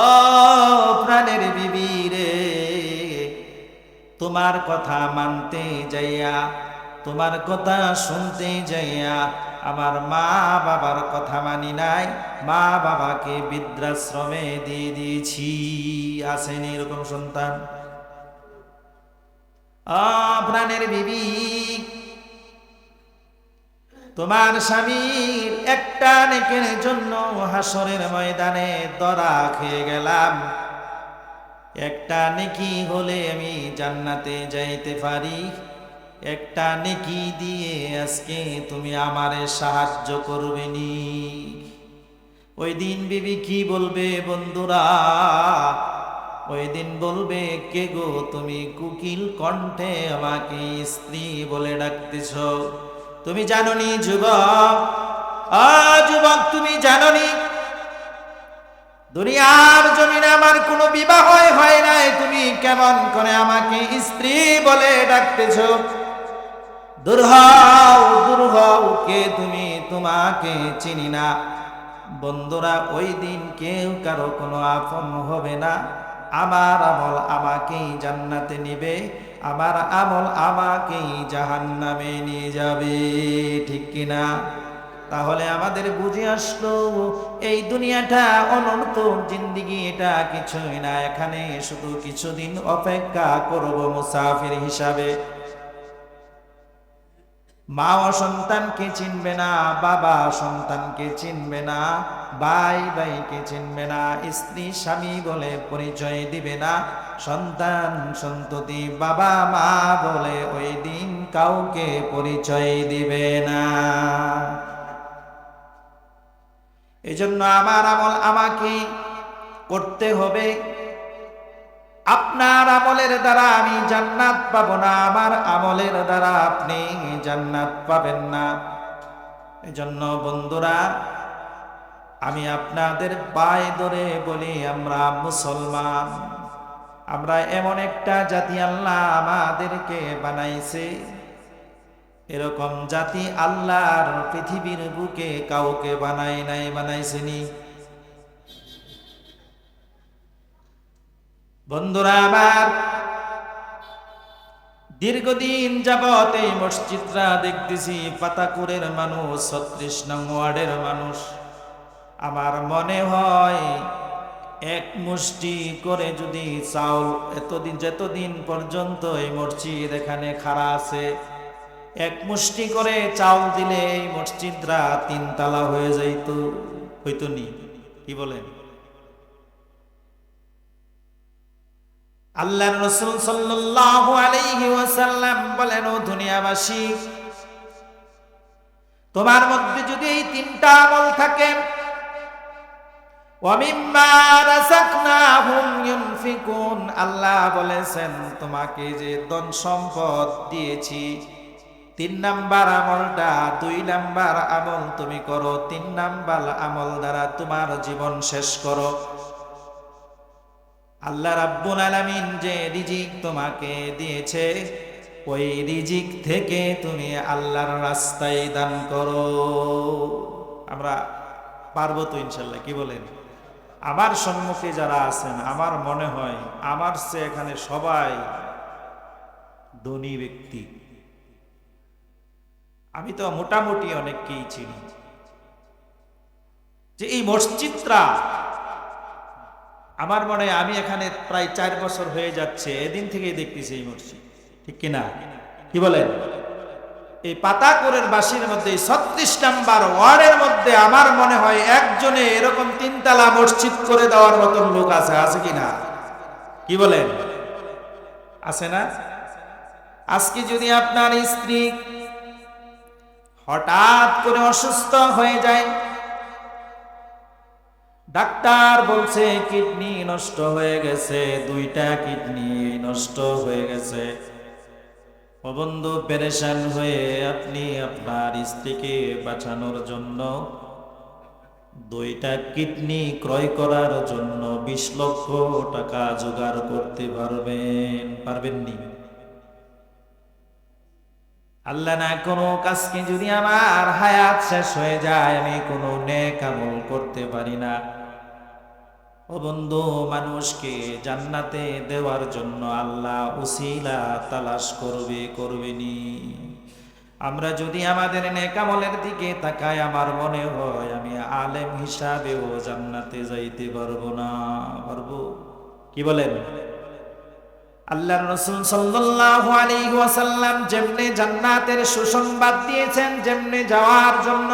[SPEAKER 1] ও প্রাণের বিবি রে, তোমার কথা মানতে যাইয়া, তোমার কথা শুনতে যাইয়া আমার মা বাবার কথা মানি নাই, মা বাবাকে বৃদ্ধাশ্রমে দিয়ে দিয়েছি। আসেনি এরকম সন্তান? প্রাণের বিবি, তোমার স্বামীর একটা নেকের জন্য হাশরের ময়দানে ধরা খেয়ে গেলাম। একটা নেকি হলে আমি জান্নাতে যাইতে পারি। একটা নেকি দিয়ে আজকে তুমি আমারে সাহায্য করবেনি। ওই দিন বিবি কি বলবে বন্ধুরা? ওই দিন বলবে, কে গো তুমি? কুকিল কণ্ঠে আমাকে স্ত্রী বলে ডাকতেছ। তুমি জানোনি যুবক, যুবক তুমি জানোনি দুনিয়ার জমিনে আমার কোনো বিবাহ হয় নাই, তুমি কেমন করে আমাকে স্ত্রী বলে ডাকতেছ? দূর হও, দূর হও, কে তুমি? তোমাকে চিনি না। বন্ধুরা, ওই দিন কেউ কারো কোনো আপন হবে না। আমার আমল আমাকেই জান্নাতে নিবে, আমার আমল আমাকেই জাহান্নামে নিয়ে যাবে, ঠিক কিনা? তাহলে আমাদের বুঝে আসলো এই দুনিয়াটা অনন্তর জিন্দেগি, এটা কিছুই না। এখানে শুধু কিছুদিন অপেক্ষা করব মুসাফির হিসাবে। মা ও সন্তানকে চিনবে না, বাবা সন্তানকে চিনবে না, ভাই ভাইকে চিনবে না, স্ত্রী স্বামী বলে পরিচয় দিবে না, সন্তান সন্ততি বাবা মা বলে ওই দিন কাউকে পরিচয় দিবে না। এজন্য আমার আমল আমাকে করতে হবে। আপনার আমলের দ্বারা আমি জান্নাত পাবো না, আমার আমলের দ্বারা আপনি জান্নাত পাবেন না। এজন্য বন্ধুরা, আমি আপনাদের পায়ে ধরে বলি, আমরা মুসলমান, আমরা এমন একটা জাতি আল্লাহ আমাদেরকে বানাইছে। এরকম জাতি আল্লাহর পৃথিবীর বুকে কাউকে বানায় নাই, বানাইছেনি? বন্ধুরা আমার, দীর্ঘদিন যাবত এই মসজিদরা দেখতেছি, পাতাকুরের মানুষ, ৩৬ নং ওয়ার্ডের মানুষ। আমার মনে হয় এক মুষ্টি করে যদি চাউল, যতদিন পর্যন্ত এই মসজিদ এখানে খাড়া আছে, এক মুষ্টি করে চাউল দিলে এই মসজিদরা ৩ তালা হয়ে যাইত, হইতো নি? কি বলেন? আল্লাহর রাসূল সাল্লাল্লাহু আলাইহি ওয়াসাল্লাম বলেন, ও দুনিয়াবাসী, তোমার মধ্যে যদি এই ৩টা আমল থাকে, ওয়া মিম্মা রাযাকনাহুম ইউনফিকুন, আল্লাহ বলেছেন তোমাকে যে ধন সম্পদ দিয়েছি, ৩ নাম্বার আমলটা, ২ নাম্বার আমল তুমি করো, ৩ নাম্বার আমল দ্বারা তোমার জীবন শেষ করো। আল্লাহ রাব্বুল আলামিন যে রিজিক তোমাকে দিয়েছে, ওই রিজিক থেকে তুমি আল্লাহর রাস্তায় দান করো। আমরা পারবো তো ইনশাল্লাহ? কি বলেন? আমার সম্মুখে যারা আছেন, আমার মনে হয় আমার চেয়ে এখানে সবাই ধনী ব্যক্তি। আমি তো মোটামুটি অনেককেই চিনি। যে এই মসজিদটা আমার মনে হয়, আমি এখানে প্রায় ৪ বছর হয়ে যাচ্ছে, এদিন থেকেই দেখতেছি এই মসজিদ, ঠিক কিনা? কি বলেন? এই পাতাকুরের বাসীর মধ্যে, ৩৬ নাম্বার ওয়ার্ডের মধ্যে আমার মনে হয় একজনে এরকম ৩ তালা মসজিদ করে দেওয়ার মতন লোক আছে, আছে কিনা? কি বলেন? আছে না? আজকে যদি আপনার স্ত্রী হঠাৎ করে অসুস্থ হয়ে যায়, ডাক্তার বলছে কিডনি নষ্ট হয়ে গেছে, 2টা কিডনি নষ্ট হয়ে গেছে, ও বন্ধু পেরেশান হয়ে আপনি আপনার স্ত্রীকে বাঁচানোর জন্য 2টা কিডনি ক্রয় করার জন্য 20 লক্ষ টাকা জোগাড় করতে পারবেন? পারবেননি? আল্লাহ না কোনো কাজকে যদি আমার হায়াত শেষ হয়ে যায়, আমি কোনো নেক আমল করতে পারি না। ও বন্ধু, মানুষকে জান্নাতে দেওয়ার জন্য আল্লাহ উসিলা তালাশ করবেনি। আমরা যদি আমাদের নেক আমলের দিকে তাকাই, আমার মনে হয় আমি আলেম হিসাবেও জান্নাতে যাইতে পারবো না। পারবো? কি বলেন? আল্লাহর রাসূল সাল্লাল্লাহু আলাইহি ওয়াসাল্লাম যেমনে জান্নাতের সুসংবাদ দিয়েছেন, যেমনে যাওয়ার জন্য,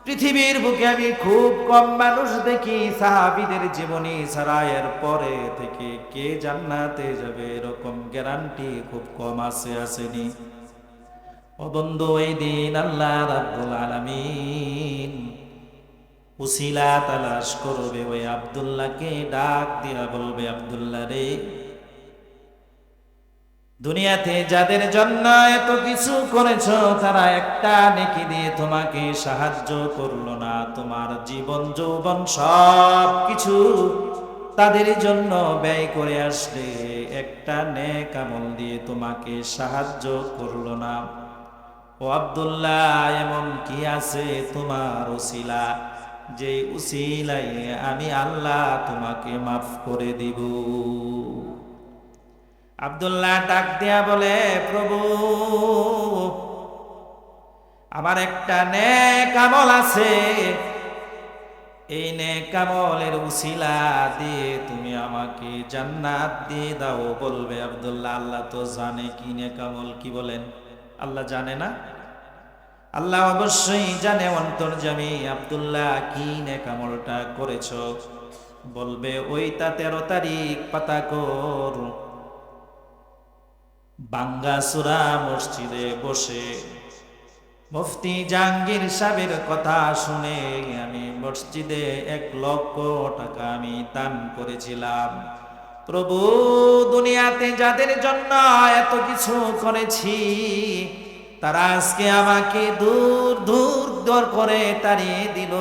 [SPEAKER 1] পৃথিবীর বুকে আমি খুব কম মানুষ দেখি সাহাবীদের জীবনী ছাড়া এর পরে থেকে কে জান্নাতে যাবে এরকম গ্যারান্টি খুব কম আছে, আসেনি? ও বন্ধু, এই দিন আল্লাহ রাব্বুল আলামিন উসিলা তালাশ করবে, ওই আব্দুল্লাহকে ডাক দিয়া বলবে, আব্দুল্লাহ রে, দুনিয়াতে যাদের জন্য এত কিছু করেছো, তারা একটা নেকি দিয়ে তোমাকে সাহায্য করলো না, তোমার জীবন যৌবন সব কিছু তাদের জন্য ব্যয় করে আসলে একটা নেক আমল দিয়ে তোমাকে সাহায্য করলো না। ও আব্দুল্লাহ, এমন কি আছে তোমার উসিলা, যে উসিলায় আমি আল্লাহ তোমাকে মাফ করে দিব? আব্দুল্লাহ ডাক দিয়া বলে, প্রভু, আমার একটা নেক আমল আছে, এই নেক আমলের উসিলা দিয়ে তুমি আমাকে জান্নাত দিয়ে দাও। বলবে আব্দুল্লাহ, আল্লাহ তো জানে কি নেক আমল। কি বলেন? আল্লাহ জানে না? আল্লাহ অবশ্যই জানে, অন্তর্যামী। আব্দুল্লাহ, কি নেক আমলটা করেছো? বলবে, ওইটা 13 তারিখ পাতাকর বাঙ্গাসুরা মসজিদে বসে মুফতি জাহাঙ্গীর সাহেবের কথা শুনে আমি মসজিদে 1 লক্ষ টাকা আমি দান করেছিলাম। প্রভু, দুনিয়াতে যাদের জন্য এত কিছু করেছি, তারা আজকে আমাকে দূর দূর দূর করে তাড়িয়ে দিল,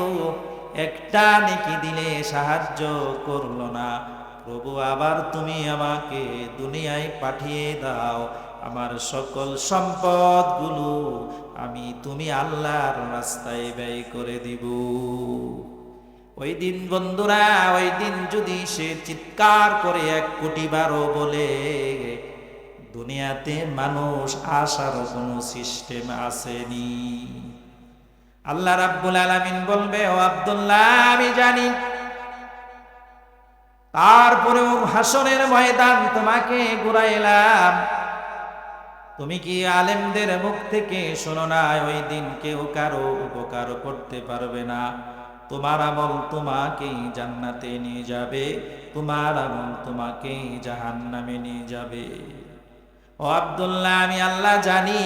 [SPEAKER 1] একটা নেকি দিলে সাহায্য করলো না। প্রভু, আবার তুমি আমাকে দুনিয়ায় পাঠিয়ে দাও, আমার সকল সম্পদগুলো তুমি আল্লাহর রাস্তায় ব্যয় করে দিব। ওই দিন বন্ধুরা, ওই দিন যদি সে চিৎকার করে 1 কোটি বারও বলে, দুনিয়াতে মানুষ আসার কোনো সিস্টেম আসেনি। আল্লাহ রাব্বুল আলামিন বলবে, ও আব্দুল্লাহ, আমি জানি, তারপরেও হাসরের ময়দান তোমাকে ঘুরাইলাম। তুমি কি আলেমদের মুখ থেকে শোনো না, ওই দিন কেউ কারো উপকার করতে পারবে না। তোমার আমল তোমাকেই জান্নাতে নিয়ে যাবে, তোমার আমল তোমাকেই জাহান্নামে নিয়ে যাবে। ও আব্দুল্লাহ, আমি আল্লাহ জানি।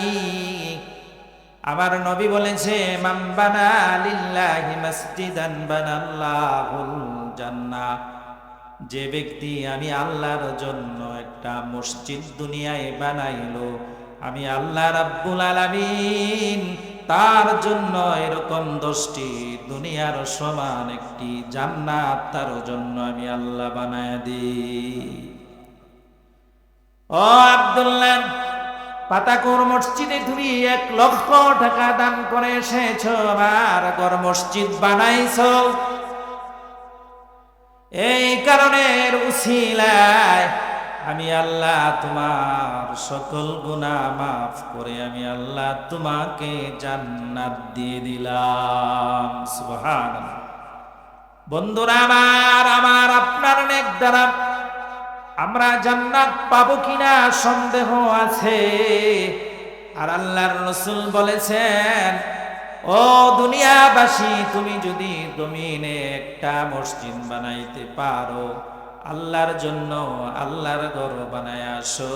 [SPEAKER 1] আমার নবী বলেছে, মান বানা লিল্লাহি মাসজিদান বানাল্লাহুল জান্নাহ। যে ব্যক্তি আমি আল্লাহর জন্য একটা মসজিদ দুনিয়ায় বানাইলো, আমি আল্লাহ রাব্বুল আলামিন তার জন্য এরকম 10টি দুনিয়ার সমান একটি জান্নাত তার জন্য আমি আল্লাহ বানায় দিই। ও আব্দুল্লাহ, পাতাকুর মসজিদে তুমি 1 লক্ষ টাকা দান করে এসেছো, আমার ঘর মসজিদ বানাইছো। এই কারণের উসিলায় আমি আল্লাহ তোমার সকল গুনাহ মাফ করে আমি আল্লাহ তোমাকে জান্নাত দিয়ে দিলাম। সুবহানাল্লাহ। বন্ধুরা আমার আপনার নেক দ্বারা আমরা জান্নাত পাবো কিনা সন্দেহ আছে। আর আল্লাহর রাসূল বলেছেন, ও দুনিয়াবাসী, তুমি যদি জমিনে একটা মসজিদ বানাইতে পারো, আল্লাহর জন্য আল্লাহর ঘর বানায় আসো,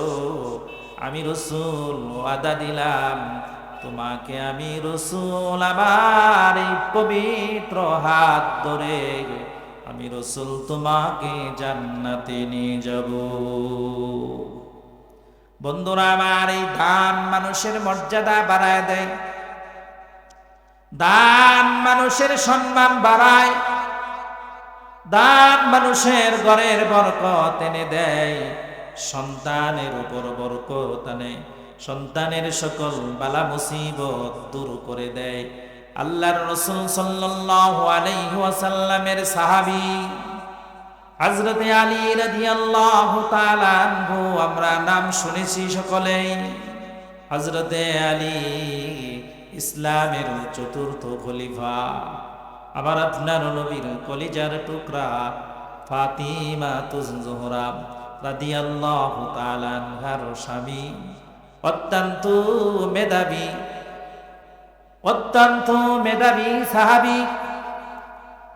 [SPEAKER 1] আমি রাসূল ওয়াদা দিলাম, তোমাকে আমি রাসূল আমার এই পবিত্র হাত ধরে আমি রাসূল তোমাকে জান্নাতে নিয়ে যাব। বন্ধুরা আমার, এই দান মানুষের মর্যাদা বাড়ায় দেয়, দান মানুষের সম্মান বাড়ায়, দান মানুষের ঘরের বরকত এনে দেয়, সন্তানের উপর বরকত আনে, সন্তানের সকল বালা মুসিবত দূর করে দেয়। আল্লাহর রাসূল সাল্লাল্লাহু আলাইহি ওয়াসাল্লামের সাহাবী হযরতে আলী রাদিয়াল্লাহু তাআলা আনহু, আমরা নাম শুনেছি সকলেই। হযরতে আলী ইসলামের 4র্থ খলিফা, আবার আপনার নবীর কলিজার টুকরা ফাতিমাতুজ জোহরা রাদিয়াল্লাহু তাআলা আনহার স্বামী, অত্যন্ত মেধাবী সাহাবী,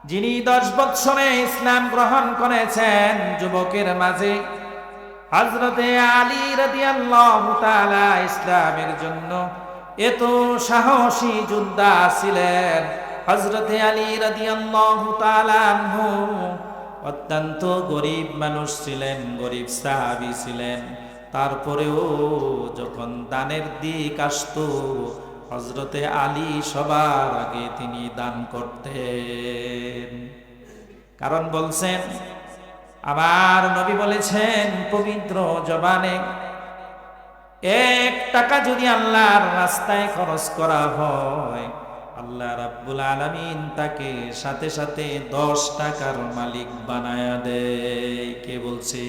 [SPEAKER 1] যিনি 10 বৎসরে ইসলাম গ্রহণ করেছেন যুবকের মাঝে। হযরতে আলী রাদিয়াল্লাহু তাআলা ইসলামের জন্য এত সাহসী যোদ্ধা ছিলেন। হযরতে আলী রাদিয়াল্লাহু তাআলা আনহু অত্যন্ত গরিব মানুষ ছিলেন, গরিব সাহাবী ছিলেন। তারপরেও যখন দানের দিক আসতো, হযরতে আলী সবার আগে তিনি দান করতেন। কারণ বলছেন, আমার নবী বলেছেন পবিত্র জবানে, 1 টাকা যদি আল্লাহর রাস্তায় খরচ করা হয়, আল্লাহ রাব্বুল আলামিন তাকে সাথে সাথে 10 টাকার মালিক বানায়া দেয়। কে বলছে?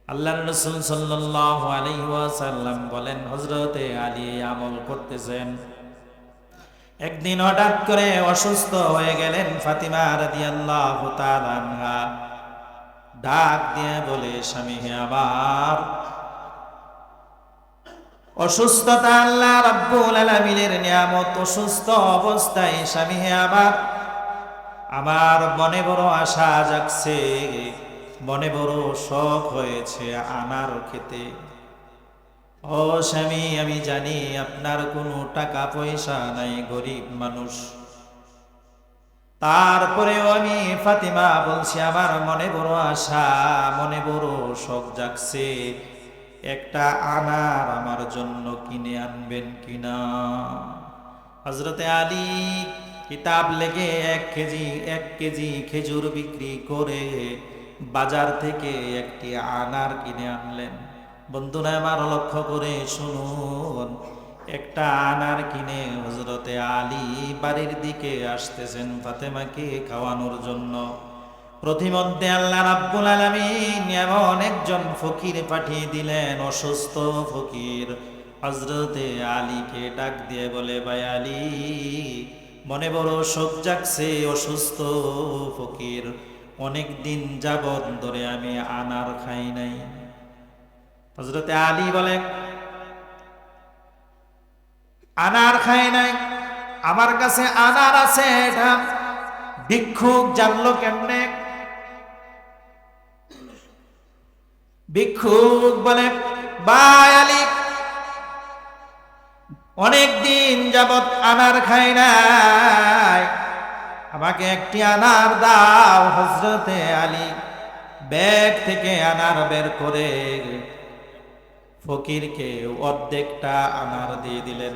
[SPEAKER 1] আল্লাহর রাসূল সাল্লাল্লাহু আলাইহি ওয়াসাল্লাম বলেন, হযরতে আলী আমল করতেছেন, একদিন হঠাৎ করে অসুস্থ হয়ে গেলেন ফাতিমা রাদিয়াল্লাহু তাআলা আনহা। ডাক দিয়ে বলে, স্বামী হে আমার, অসুস্থতা আল্লাহ রাব্বুল আলামিনের নিয়ামত। অসুস্থ অবস্থায় স্বামী হে আমার মনে বড় আশা জাগছে, মনে বড় শখ হয়েছে আনার খেতে। ও স্বামী, আমি জানি আপনার কোনো টাকা পয়সা নাই, গরিব মানুষ, তারপরেও আমি ফাতিমা বলছি আমার মনে বড় আশা, মনে বড় শখ জাগছে, একটা আনার আমার জন্য কিনে আনবেন কিনা। হযরতে আলী কিতাব লেগে এক কেজি খেজুর বিক্রি করে বাজার থেকে একটি আনার কিনে আনলেন। বন্ধুরা আমার, লক্ষ্য করে শুনুন, একটা আনার কিনে হযরতে আলী বাড়ির দিকে আসতেছেন ফাতেমাকে খাওয়ানোর জন্য। প্রতিমধ্যে আল্লাহ রাব্বুল আলামিন এমন একজন ফকির পাঠিয়ে দিলেন, অসুস্থ ফকির। হযরতে আলীকে ডাক দিয়ে বলে, ভাই আলী, মনে বড় শোক জাগছে, অসুস্থ ফকির, অনেক দিন যাবত ধরে আমি আনার খাই নাই। হযরতে আলী বলে, আনার খাই নাই? আমার কাছে আনার আছে, এটা ভিক্ষুক জানলো কেমনে? ভিক্ষুক বলে, ভাই আলী, অনেক দিন যাবত আনার খাই নাই, আমাকে একটি আনার দাও। হযরতে আলী ব্যাগ থেকে আনার বের করে ফকিরকে অর্ধেকটা আনার দিয়ে দিলেন।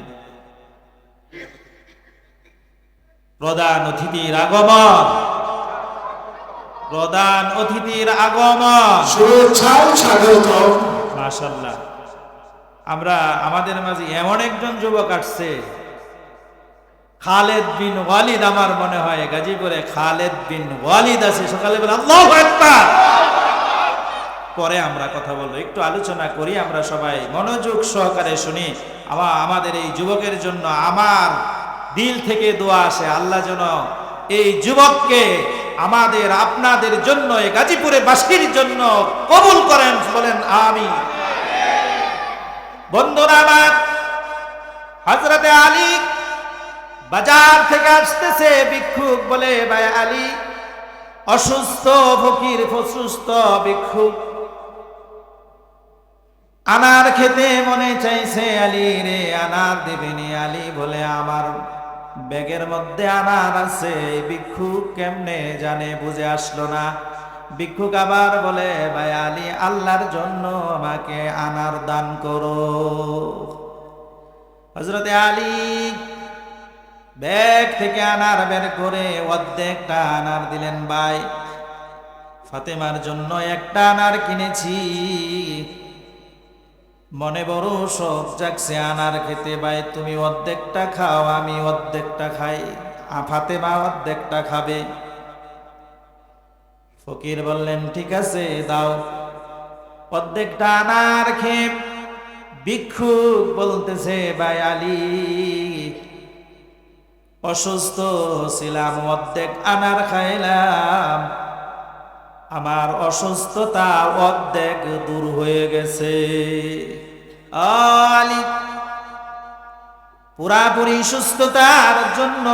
[SPEAKER 1] প্রধান অতিথির আগমন, প্রধান অতিথির আগমন, মাশাআল্লাহ। আমরা আমাদের মাঝে এমন একজন যুবক আসছে, খালেদ বিন ওয়ালিদ, আমার মনে হয় গাজীপুরে খালেদ বিন ওয়ালিদ আছে। সকালে বলে আল্লাহু আকবার। পরে আমরা কথা বলবো, একটু আলোচনা করি, আমরা সবাই মনোযোগ সহকারে শুনি। আমাদের এই যুবকের জন্য আমার দিল থেকে দোয়া আসে, আল্লাহ যেন এই যুবককে আমাদের আপনাদের জন্য, এই গাজীপুরে বাসীর জন্য কবুল করেন, বলেন আমিন। বন্ধুরা আমার, হযরতে আলী বাজার থেকে আসতেছে। ভিক্ষুক বলে, ভাই আলী, অসুস্থ ফকির, অসুস্থ ভিক্ষুক, আনার খেতে মনে চাইছে। আলী রে, আনার দেবেনি? আলী বলে, আমার ব্যাগের মধ্যে আনার আছে। ভিক্ষুক কেমনে জানে, বুঝে আসলো না। ভিক্ষুক আবার বলে, ভাই আলী, আল্লাহর জন্য আমাকে আনার দান করো। হযরতে আলী ব্যাগ থেকে আনার বের করে অর্ধেকটা আনার দিলেন। ভাই, ফাতেমার জন্য একটা আনার কিনেছি, মনে বড় শখ জাগছে আনার খেতে। ভাই, তুমি অর্ধেকটা খাও, আমি অর্ধেকটা খাই, ফাতেমা অর্ধেকটা খাবে। ফকির বললেন, ঠিক আছে, দাও। অর্ধেকটা আনার খেয়ে ভিক্ষুক বলতেছে, ভাই আলী, অসুস্থ ছিলাম, অর্ধেক আনার খাইলাম, আমার অসুস্থতা অর্ধেক দূর হয়ে গেছে। আলী, পুরাপুরি সুস্থতার জন্য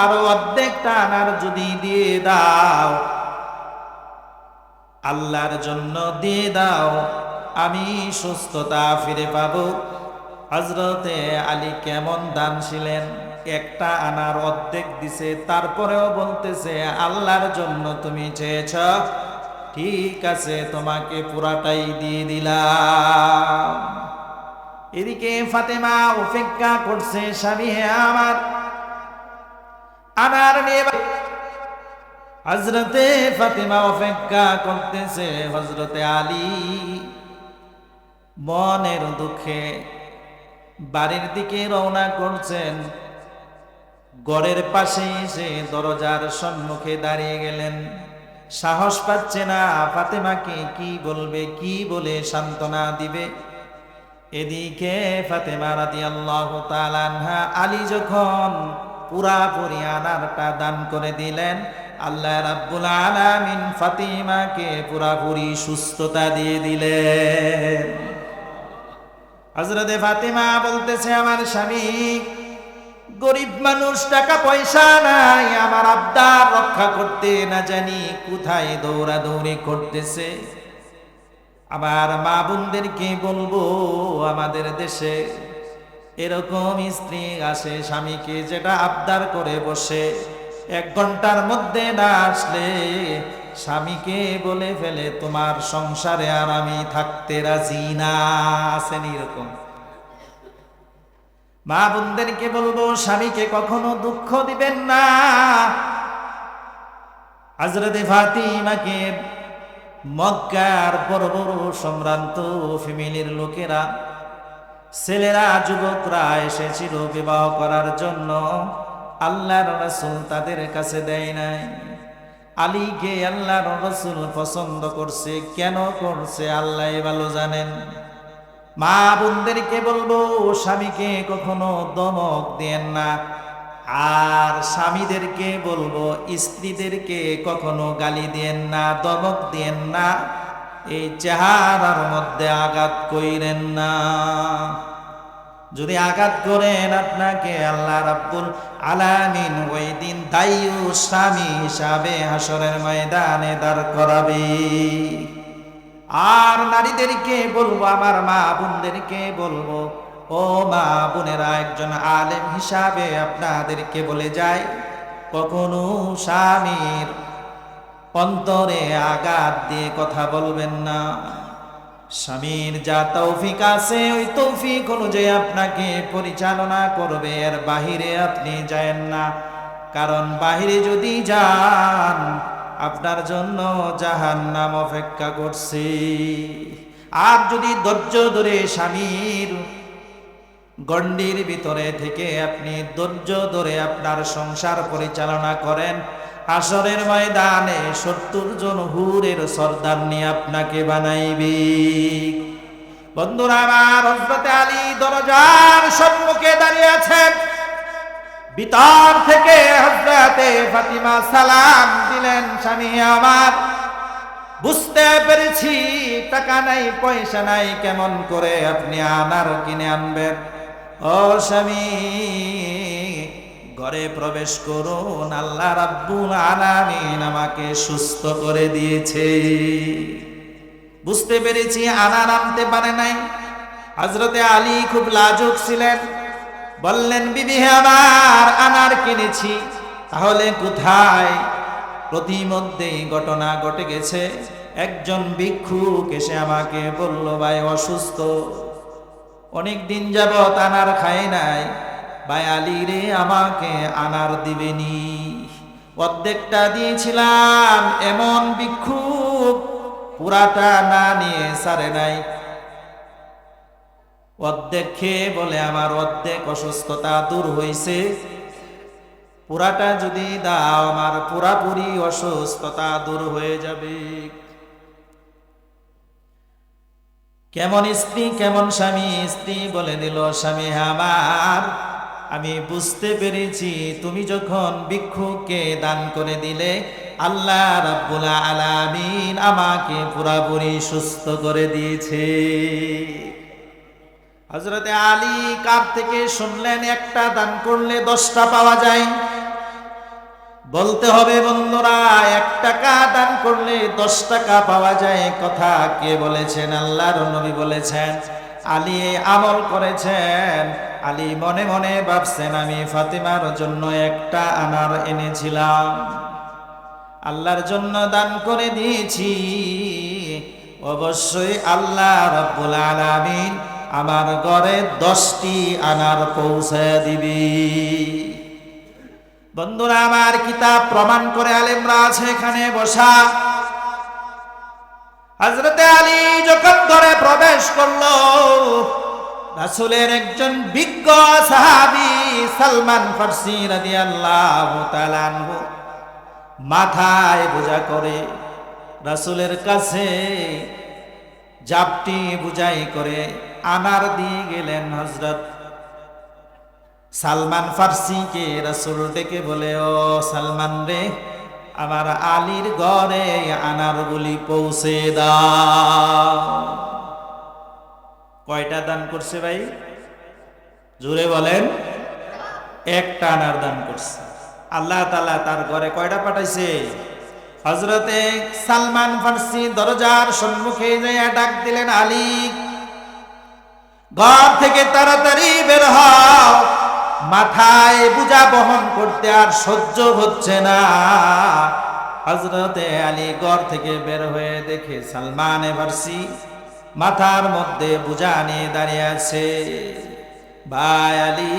[SPEAKER 1] আরো অর্ধেকটা আনার যদি দিয়ে দাও, আল্লাহর জন্য দিয়ে দাও, আমি সুস্থতা ফিরে পাবো। হযরতে আলী কেমন দান ছিলেন, একটা আনার অর্ধেক দিছে, তারপরেও বলতেছে, আল্লাহর জন্য তুমি চেয়েছ, ঠিক আছে, তোমাকে পুরাটাই দিয়ে দিলাম। এদিকে ফাতেমা অপেক্ষা করছে, স্বামী হে আমার, আনার নিয়ে। হযরতে ফাতেমা অপেক্ষা করতেছে। হযরতে আলী মনের দুঃখে বাড়ির দিকে রওনা করছেন। ঘরের পাশে এসে দরজার সম্মুখে দাঁড়িয়ে গেলেন। সাহস পাচ্ছে না ফাতেমাকে কি বলবে, কি বলে সান্ত্বনা দিবে। এদিকে ফাতেমা রাদিয়াল্লাহু তাআলা আনহা, আলী যখন পুরাপুরি আনারটা দান করে দিলেন। আল্লাহ রাব্বুল আলামিন ফাতিমাকে পুরাপুরি সুস্থতা দিয়ে দিলেন। হযরতে ফাতিমা বলতেছে, আমার স্বামী গরিব মানুষ, টাকা পয়সা নাই, আমার আবদার রক্ষা করতে না জানি কোথায় দৌড়াদৌড়ি করতেছে। আমার মা বোনদেরকে বলবো, আমাদের দেশে এরকম স্ত্রী আসে, স্বামীকে যেটা আবদার করে বসে, 1 ঘন্টার মধ্যে না আসলে স্বামীকে বলে ফেলে তোমার সংসারে আর আমি থাকতে রাজি না। আছেন এরকম? মা বোনদেরকে বলবো, স্বামীকে কখনো দুঃখ দিবেন না। হযরতে ফাতিমাকে মক্কার বড় বড় সম্ভ্রান্ত ফ্যামিলির লোকেরা, ছেলেরা, যুবকরা এসেছিল বিবাহ করার জন্য। আল্লাহর রাসূল তাদের কাছে দেয় নাই। আলীকে আল্লাহর রাসূল পছন্দ করছে। কেন করছে আল্লাহই ভালো জানেন। মা বোনদেরকে বলবো, স্বামীকে কখনো ধমক দেন না। আর স্বামীদেরকে বলবো, স্ত্রীদেরকে কখনো গালি দেন না, ধমক দেন না, এই চেহারার মধ্যে আঘাত কইরেন না। যদি আঘাত করেন, আপনাকে আল্লাহ রাব্বুল আলামিন ওই দিন দায়ী স্বামী হিসাবে হাসরের ময়দানে দাঁড় করাবে। আর নারীদেরকে বলবো, আমার মা বোনদেরকে বলবো, ও মা বোনেরা, একজন আলেম হিসাবে আপনাদেরকে বলে যায়, কখনো স্বামীর অন্তরে আঘাত দিয়ে কথা বলবেন না। স্বামীর যা তৌফিক আছে, ওই তৌফিক অনুযায়ী আপনাকে পরিচালনা করবে, এর বাহিরে আপনি যায়েন না। কারণ বাহিরে যদি যান, আপনার জন্য জাহান্নাম অপেক্ষা করছে। আর যদি ধৈর্য ধরে স্বামীর গণ্ডির ভিতরে থেকে আপনি ধৈর্য ধরে আপনার সংসার পরিচালনা করেন, হাসরের ময়দানে 70 জন হুরের সর্দার নিয়ে আপনাকে বানাইবে। বন্ধুরা আমার, হযরতে আলী দরজার সম্মুখে দাঁড়িয়ে আছেন। ভিতর থেকে হযরতে ফাতিমা সালাম দিলেন, স্বামী আমার, বুঝতে পেরেছি টাকা নাই, পয়সা নাই, কেমন করে আপনি আনার কিনে আনবেন। ও স্বামী, ঘরে প্রবেশ করুন, আল্লাহ রাব্বুল আলামিন আমাকে সুস্থ করে দিয়েছে। বুঝতে পেরেছি আনার আনতে পারে নাই। হযরতে আলী খুব লাজুক ছিলেন। বললেন, বিবি হে আমার, আনার কিনেছি, তাহলে কোথায়? প্রতিমধ্যেই ঘটনা ঘটে গেছে। একজন ভিক্ষুক এসে আমাকে বলল, ভাই অসুস্থ, অনেক দিন যাবত আনার খায় নাই, ভাই আলী রে আমাকে আনার দিবেনি। অর্ধেকটা দিয়েছিলাম, এমন ভিক্ষুক পুরাটা না নিয়ে সারে নাই। অর্ধেক খেয়ে বলে, আমার অর্ধেক অসুস্থতা দূর হয়েছে, পুরাটা যদি দাও আমার পুরাপুরি অসুস্থতা দূর হয়ে যাবে। কেমন স্ত্রী, কেমন স্বামী! স্ত্রী বলে দিল, স্বামী আমার, আমি বুঝতে পেরেছি তুমি যখন ভিক্ষুককে দান করে দিলে, আল্লাহ রাব্বুল আলামিন আমাকে পুরাপুরি সুস্থ করে দিয়েছে। হযরতে আলী কার থেকে শুনলেন একটা দান করলে 10টা পাওয়া যায়? বলতে হবে বন্ধুরা, 1 টাকা দান করলে 10 টাকা পাওয়া যায়। কথা কে বলেছেন? আল্লাহর নবী বলেছেন। আলী আমল করেছেন। আলী মনে মনে ভাবছেন, আমি ফাতিমার জন্য একটা আনার এনেছিলাম, আল্লাহর জন্য দান করে দিয়েছি, অবশ্যই আল্লাহ রাব্বুল আলামিন আমার ঘরে 10টি আনার পৌঁছায় দিবি। বন্ধুরা আমার, কিতাব প্রমাণ করে, আলেমরা আছে এখানে বসা। হযরতে আলী যখন ঘরে প্রবেশ করলো, রাসূলের একজন বিজ্ঞ সাহাবী সালমান ফারসি রাদিয়াল্লাহু তাআলা আনহু মাথায় বোঝা করে রাসূলের কাছে জাপটি বুঝাই করে আনার দিয়ে গেলেন। হযরত সালমান ফার্সিকে রাসূল ডেকে বলে, ও সালমান রে, আমার আলীর ঘরে আনারগুলি পৌঁছে দাও। কয়টা দান করছে ভাই? জোরে বলেন। একটা আনার দান করছে। আল্লাহ তাআলা তার ঘরে কয়টা পাঠাইছে? হযরতে সালমান ফার্সি দরজার সম্মুখে যাইয়া ডাক দিলেন, আলী, ঘর থেকে তাড়াতাড়ি বের হও, মাথায় বোঝা বহন করতে আর সহ্য হচ্ছে না। হযরতে আলী ঘর থেকে বের হয়ে দেখে সালমান ফার্সি মাথার মধ্যে বোঝা নিয়ে দাঁড়িয়ে আছে। ভাই আলী,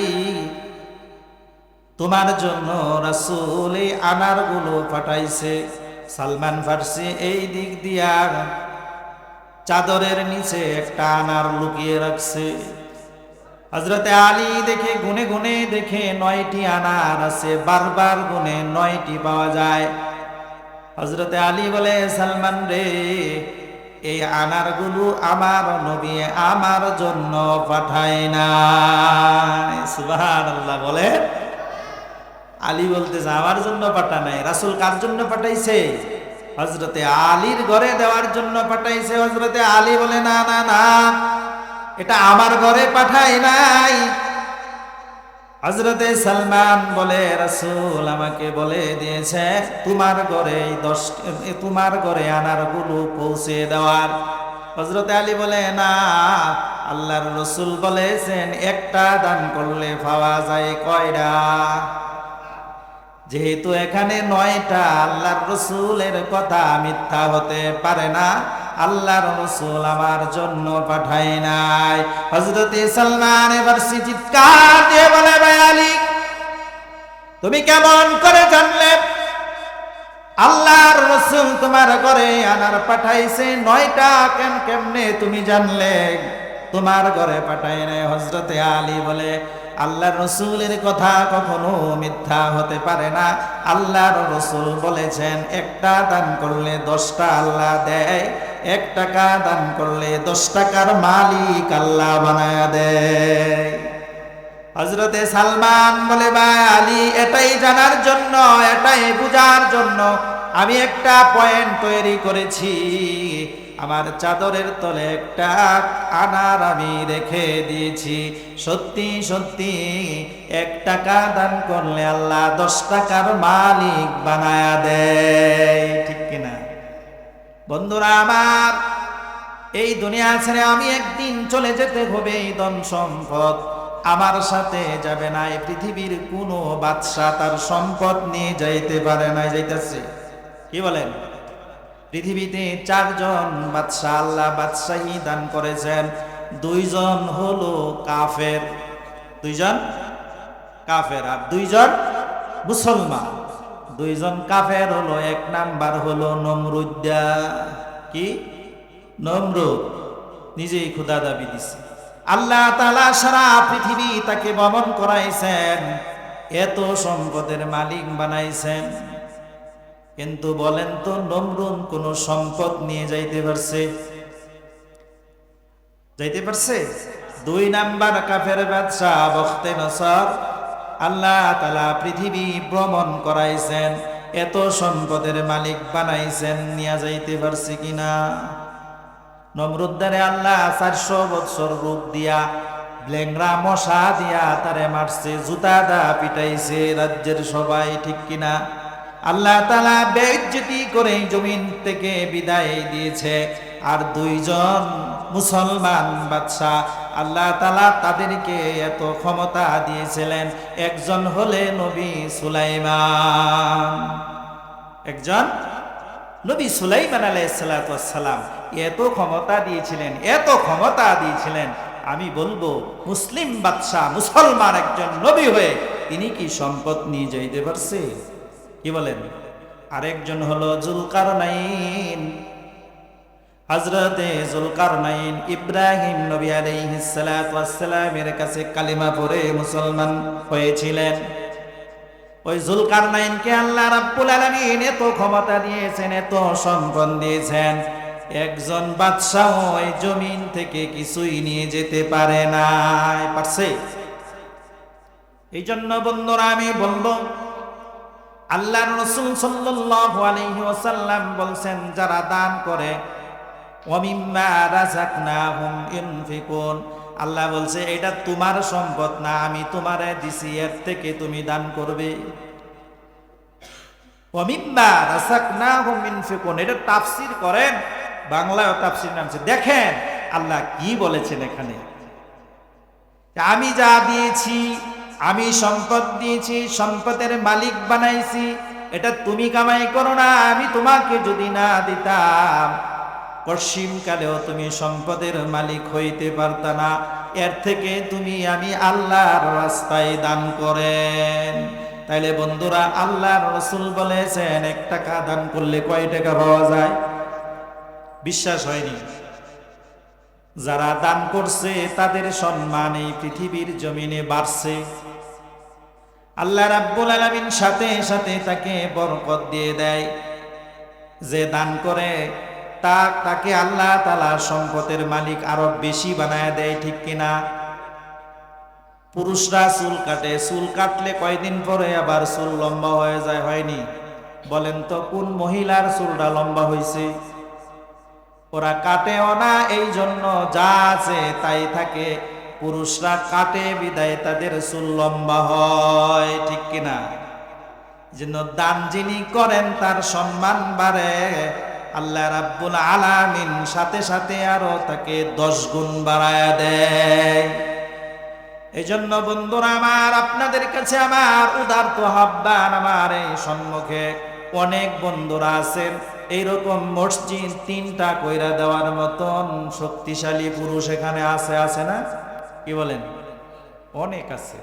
[SPEAKER 1] তোমার জন্য রাসূল এই আনারগুলো পাঠাইছে। সালমান ফার্সি এই দিক দিয়া চাদরের নিচে একটা আনার লুকিয়ে রাখছে। হযরতে আলী দেখে গুনে গুনে দেখে 9টি আনার আছে, বারবার গুনে 9টি পাওয়া যায়। হযরতে আলী বলে, সালমান রে, এই আনারগুলো আমার নবী আমার জন্য পাঠায় নাই। সুবহানাল্লাহ বলে। আলী বলতেছে, আমার জন্য পাঠা নাই। রাসূল কার জন্য পাঠাইছে? হযরতে আলীর ঘরে দেওয়ার জন্য পাঠাইছে। হযরতে আলী বলে, না না না, এটা আমার ঘরে পাঠায় নাই। হযরতে সালমান বলে, রাসূল আমাকে বলে দিয়েছে তোমার ঘরে আনারগুলো পৌঁছে দেওয়ার। হযরতে আলী বলে, না, আল্লাহর রাসূল বলেছেন একটা দান করলে পাওয়া যায় কয়টা? যেহেতু এখানে 9টা, আল্লাহর রাসূলের কথা মিথ্যা হতে পারে না। আল্লাহর রাসূল আমার জন্য পাঠায় নাই। হযরতে সালমান এবার চিৎকার দিয়ে বলে, ভাই আলী, তুমি কেমন করে জানলে আল্লাহর রাসূল তোমার ঘরে আনার পাঠাইছে? 9টা কেমনে তুমি জানলে? তোমার ঘরে পাঠায় নাই। হযরতে আলী বলে, আল্লাহর রাসূলের কথা কখনো মিথ্যা হতে পারে না। আল্লাহর রাসূল বলেছেন একটা দান করলে 10টা আল্লাহ দেয়, 1 টাকা দান করলে 10 টাকার মালিক আল্লাহ বানায়া দেয়। হযরতে সালমান বলে, ভাই আলী, এটাই জানার জন্য, এটাই বুঝার জন্য আমি একটা পয়েন্ট তৈরি করেছি। আমার চাদরের তলে একটা আনার আমি রেখে দিয়েছি। সত্যি সত্যি 1 টাকা দান করলে আল্লাহ 10 টাকার মালিক বানায়া দেয়। ঠিক কিনা বন্ধুরা আমার? এই দুনিয়া ছেড়ে আমি একদিন চলে যেতে হবে। এই ধন সম্পদ আমার সাথে যাবে না। এই পৃথিবীর কোনো বাদশা তার সম্পদ নিয়ে যাইতে পারে না। যাইতেছে কি বলেন? পৃথিবীতে 4 জন বাদশা আল্লাহ বাদশাহী দান করেছেন। 2 জন হলো কাফের, 2 জন কাফের আর 2 জন মুসলমান। 2 জন কাফের হলো, 1 নাম্বার হলো নমরুদ। কি? নমরুদ নিজেই খোদা দাবি দিছে। আল্লাহ তাআলা সারা পৃথিবী তাকে ভ্রমণ করাইছেন, এত সম্পদের মালিক বানাইছেন। কিন্তু বলেন তো, নমরুদ কোন সম্পদ নিয়ে যাইতে পারছে? যাইতে পারছে? 2 নাম্বার কাফের বাদশা বখতে নসর, আল্লাহ তাআলা পৃথিবী ভ্রমণ করাইছেন, এত সম্পদের মালিক বানাইছেন, নিয়ে যাইতে পারছে কিনা? নমরুদ্দারে আল্লাহ 400 বছর রূপ দিয়া, ব্লেংরা মশা দিয়া তারে মারছে, জুতা দা পিটাইছে রাজ্যের সবাই। ঠিক কিনা? আল্লাহ তাআলা বেইজ্জতি করে জমিন থেকে বিদায় দিয়েছে। আর 2 জন মুসলমান বাদশা আল্লাহ তাআলা তাদেরকে এত ক্ষমতা দিয়েছিলেন। একজন হলে নবী সুলাইমান, একজন নবী সুলাইমান আলাইহিস সালাতু ওয়াস সালাম। এত ক্ষমতা দিয়েছিলেন, এত ক্ষমতা দিয়েছিলেন, আমি বলবো মুসলিম বাদশা, মুসলমান একজন নবী হয়ে তিনি কি সম্পদ নিয়ে যাইতে পারছে? কি বলেন? আরেকজন হলো জুলকারনাইন। হযরতে জুলকারনাইন ইব্রাহিম নবী আলাইহিস সালাতু ওয়াস সালামের কাছে কালিমা পড়ে মুসলমান হয়েছিলেন। ওই জুলকারনাইনকে আল্লাহ রাব্বুল আলামিন এত ক্ষমতা দিয়েছেন, এত সম্পদ দিয়েছেন, একজন বাদশা ওই জমিন থেকে কিছুই নিয়ে যেতে পারে না। পারছে? এই জন্য বন্ধুরা আমি বলবো, আল্লাহর রাসূল সাল্লাল্লাহু আলাইহি ওয়াসাল্লাম বলছেন, যারা দান করে ওয়া মিম্মা রাযাকনাহুম ইউনফিকুন, আল্লাহ বলছে এটা তোমার সম্পদ না, আমি তোমারে দিছি, এর থেকে তুমি দান করবে। ওয়া মিম্মা রাযাকনাহুম ইউনফিকুন, এটা তাফসীর করেন, বাংলায় তাফসীর নামছে। দেখেন আল্লাহ কি বলেছেন এখানে, আমি যা দিয়েছি, আমি সম্পদ দিয়েছি, সম্পদের মালিক বানাইছি, এটা তুমি কামাই করো না। আমি তোমাকে যদি না দিতাম, পশ্চিমকালেও তুমি সম্পদের মালিক হইতে পারতা না। এর থেকে তুমি আমি আল্লাহর রাস্তায় দান করেন। তাইলে বন্ধুরা, আল্লাহর রাসূল বলেছেন 1 টাকা দান করলে কয় টাকা পাওয়া যায়? বিশ্বাস হয়নি? যারা দান করছে তাদের সম্মান এই পৃথিবীর জমিনে বাড়ছে। আল্লাহ রাব্বুল আলামিন সাথে সাথে তাকে বরকত দিয়ে দেয়। যে দান করে তাকে আল্লাহ তাআলা সম্পদের মালিক আরো বেশি বানায় দেয়, ঠিক কিনা? পুরুষরা চুল কাটে, চুল কাটলে কয়দিন পরে আবার চুল লম্বা হয়ে যায়, হয়নি? বলেন তো কোন মহিলার চুলটা লম্বা হয়েছে? ওরা কাটেও না, এই জন্য যা আছে তাই থাকে। পুরুষরা কাটে বিদায় তাদের চুল লম্বা হয়, ঠিক কিনা? যেন দান যিনি করেন তার সম্মান বাড়ে, আল্লাহ রাব্বুল আলামিন সাথে সাথে আরো তাকে 10 গুণ বাড়ায়া দেয়। এই জন্য বন্ধুরা আমার, আপনাদের কাছে আমার উদারত আহ্বান, আমার এই সম্মুখে অনেক বন্ধুরা আছেন এইরকম মসজিদ 3টা কইরা দেওয়ার মতন শক্তিশালী পুরুষ এখানে আছে না? কি বলেন? অনেক আছে।